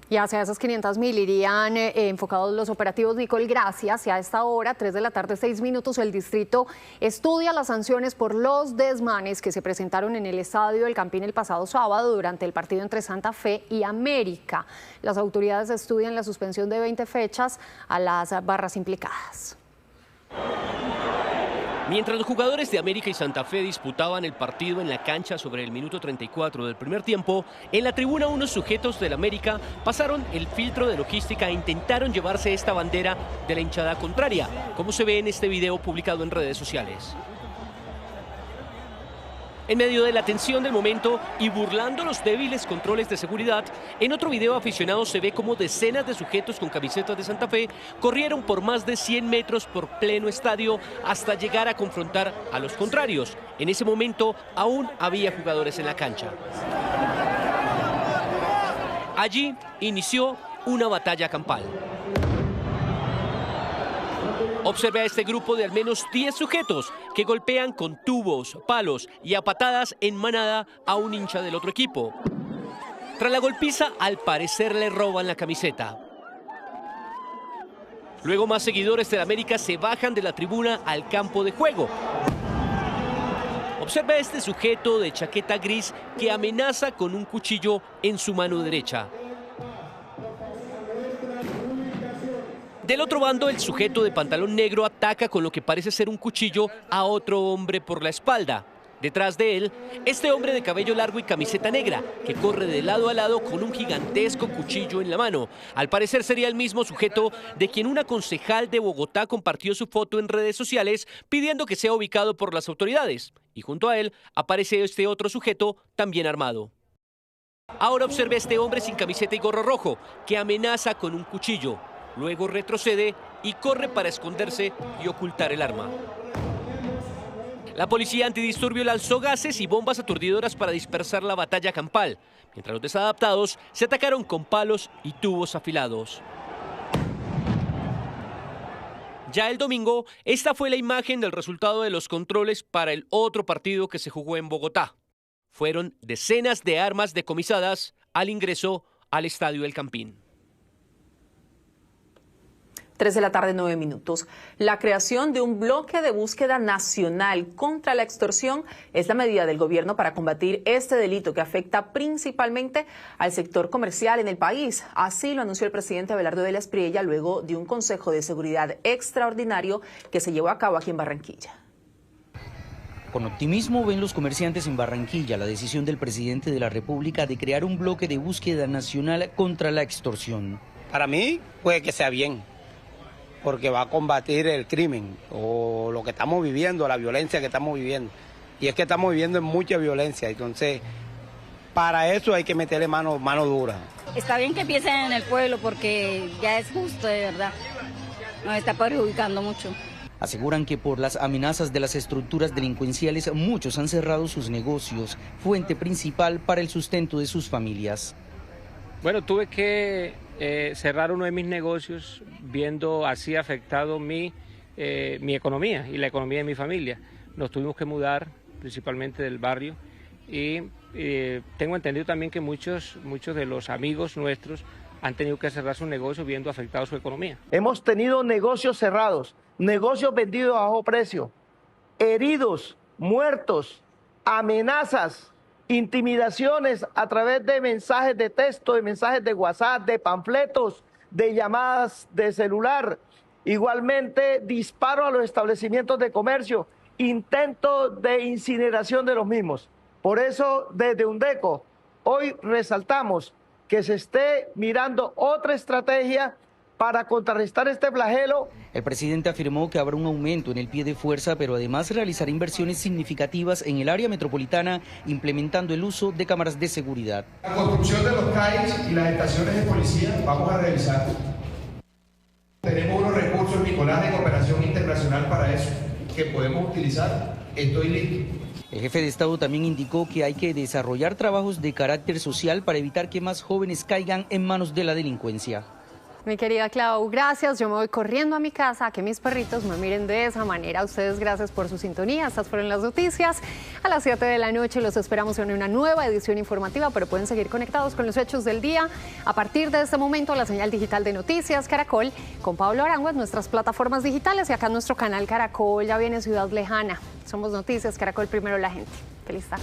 S12: Y hacia esas 500.000 irían enfocados los operativos, Nicole. Gracias. Y a esta hora, 3 de la tarde, 6 minutos, el distrito estudia las sanciones por los desmanes que se presentaron en el estadio del Campín el pasado sábado durante el partido entre Santa Fe y América. Las autoridades estudian la suspensión de 20 fechas a las barras implicadas.
S4: Mientras los jugadores de América y Santa Fe disputaban el partido en la cancha sobre el minuto 34 del primer tiempo, en la tribuna unos sujetos del América pasaron el filtro de logística e intentaron llevarse esta bandera de la hinchada contraria, como se ve en este video publicado en redes sociales. En medio de la tensión del momento y burlando los débiles controles de seguridad, en otro video aficionado se ve como decenas de sujetos con camisetas de Santa Fe corrieron por más de 100 metros por pleno estadio hasta llegar a confrontar a los contrarios. En ese momento aún había jugadores en la cancha. Allí inició una batalla campal. Observe a este grupo de al menos 10 sujetos que golpean con tubos, palos y a patadas en manada a un hincha del otro equipo. Tras la golpiza, al parecer le roban la camiseta. Luego más seguidores de la América se bajan de la tribuna al campo de juego. Observe a este sujeto de chaqueta gris que amenaza con un cuchillo en su mano derecha. Del otro bando, el sujeto de pantalón negro ataca con lo que parece ser un cuchillo a otro hombre por la espalda. Detrás de él, este hombre de cabello largo y camiseta negra, que corre de lado a lado con un gigantesco cuchillo en la mano. Al parecer sería el mismo sujeto de quien una concejal de Bogotá compartió su foto en redes sociales pidiendo que sea ubicado por las autoridades. Y junto a él aparece este otro sujeto también armado. Ahora observe a este hombre sin camiseta y gorro rojo, que amenaza con un cuchillo. Luego retrocede y corre para esconderse y ocultar el arma. La policía antidisturbio lanzó gases y bombas aturdidoras para dispersar la batalla campal, mientras los desadaptados se atacaron con palos y tubos afilados. Ya el domingo, esta fue la imagen del resultado de los controles para el otro partido que se jugó en Bogotá. Fueron decenas de armas decomisadas al ingreso al Estadio El Campín.
S18: 3 de la tarde, 9 minutos. La creación de un bloque de búsqueda nacional contra la extorsión es la medida del gobierno para combatir este delito que afecta principalmente al sector comercial en el país. Así lo anunció el presidente Abelardo de la Espriella luego de un consejo de seguridad extraordinario que se llevó a cabo aquí en Barranquilla.
S8: Con optimismo ven los comerciantes en Barranquilla la decisión del presidente de la República de crear un bloque de búsqueda nacional contra la extorsión.
S9: Para mí puede que sea bien, porque va a combatir el crimen o lo que estamos viviendo, la violencia que estamos viviendo. Y es que estamos viviendo en mucha violencia, entonces para eso hay que meterle mano dura.
S14: Está bien que empiecen en el pueblo porque ya es justo, de verdad. Nos está perjudicando mucho.
S8: Aseguran que por las amenazas de las estructuras delincuenciales muchos han cerrado sus negocios, fuente principal para el sustento de sus familias.
S15: Bueno, tuve que cerrar uno de mis negocios viendo así afectado mi economía y la economía de mi familia. Nos tuvimos que mudar principalmente del barrio y tengo entendido también que muchos de los amigos nuestros han tenido que cerrar su negocio viendo afectado su economía.
S23: Hemos tenido negocios cerrados, negocios vendidos a bajo precio, heridos, muertos, amenazas, intimidaciones a través de mensajes de texto, de mensajes de WhatsApp, de panfletos, de llamadas de celular. Igualmente, disparos a los establecimientos de comercio intentos de incineración de los mismos. Por eso, desde UNDECO, hoy resaltamos que se esté mirando otra estrategia para contrarrestar este flagelo.
S8: El presidente afirmó que habrá un aumento en el pie de fuerza, pero además realizará inversiones significativas en el área metropolitana, implementando el uso de cámaras de seguridad.
S29: La construcción de los CAIs y las estaciones de policía vamos a revisar. Tenemos unos recursos, Nicolás, de cooperación internacional para eso, que podemos utilizar. Estoy listo.
S8: El jefe de Estado también indicó que hay que desarrollar trabajos de carácter social para evitar que más jóvenes caigan en manos de la delincuencia.
S12: Mi querida Clau, gracias. Yo me voy corriendo a mi casa a que mis perritos me miren de esa manera. A ustedes, gracias por su sintonía. Estas fueron las noticias. A las 7 de la noche los esperamos en una nueva edición informativa, pero pueden seguir conectados con los hechos del día. A partir de este momento, la señal digital de Noticias Caracol con Pablo Arango en nuestras plataformas digitales y acá en nuestro canal Caracol. Ya viene Ciudad Lejana. Somos Noticias Caracol, primero la gente. Feliz tarde.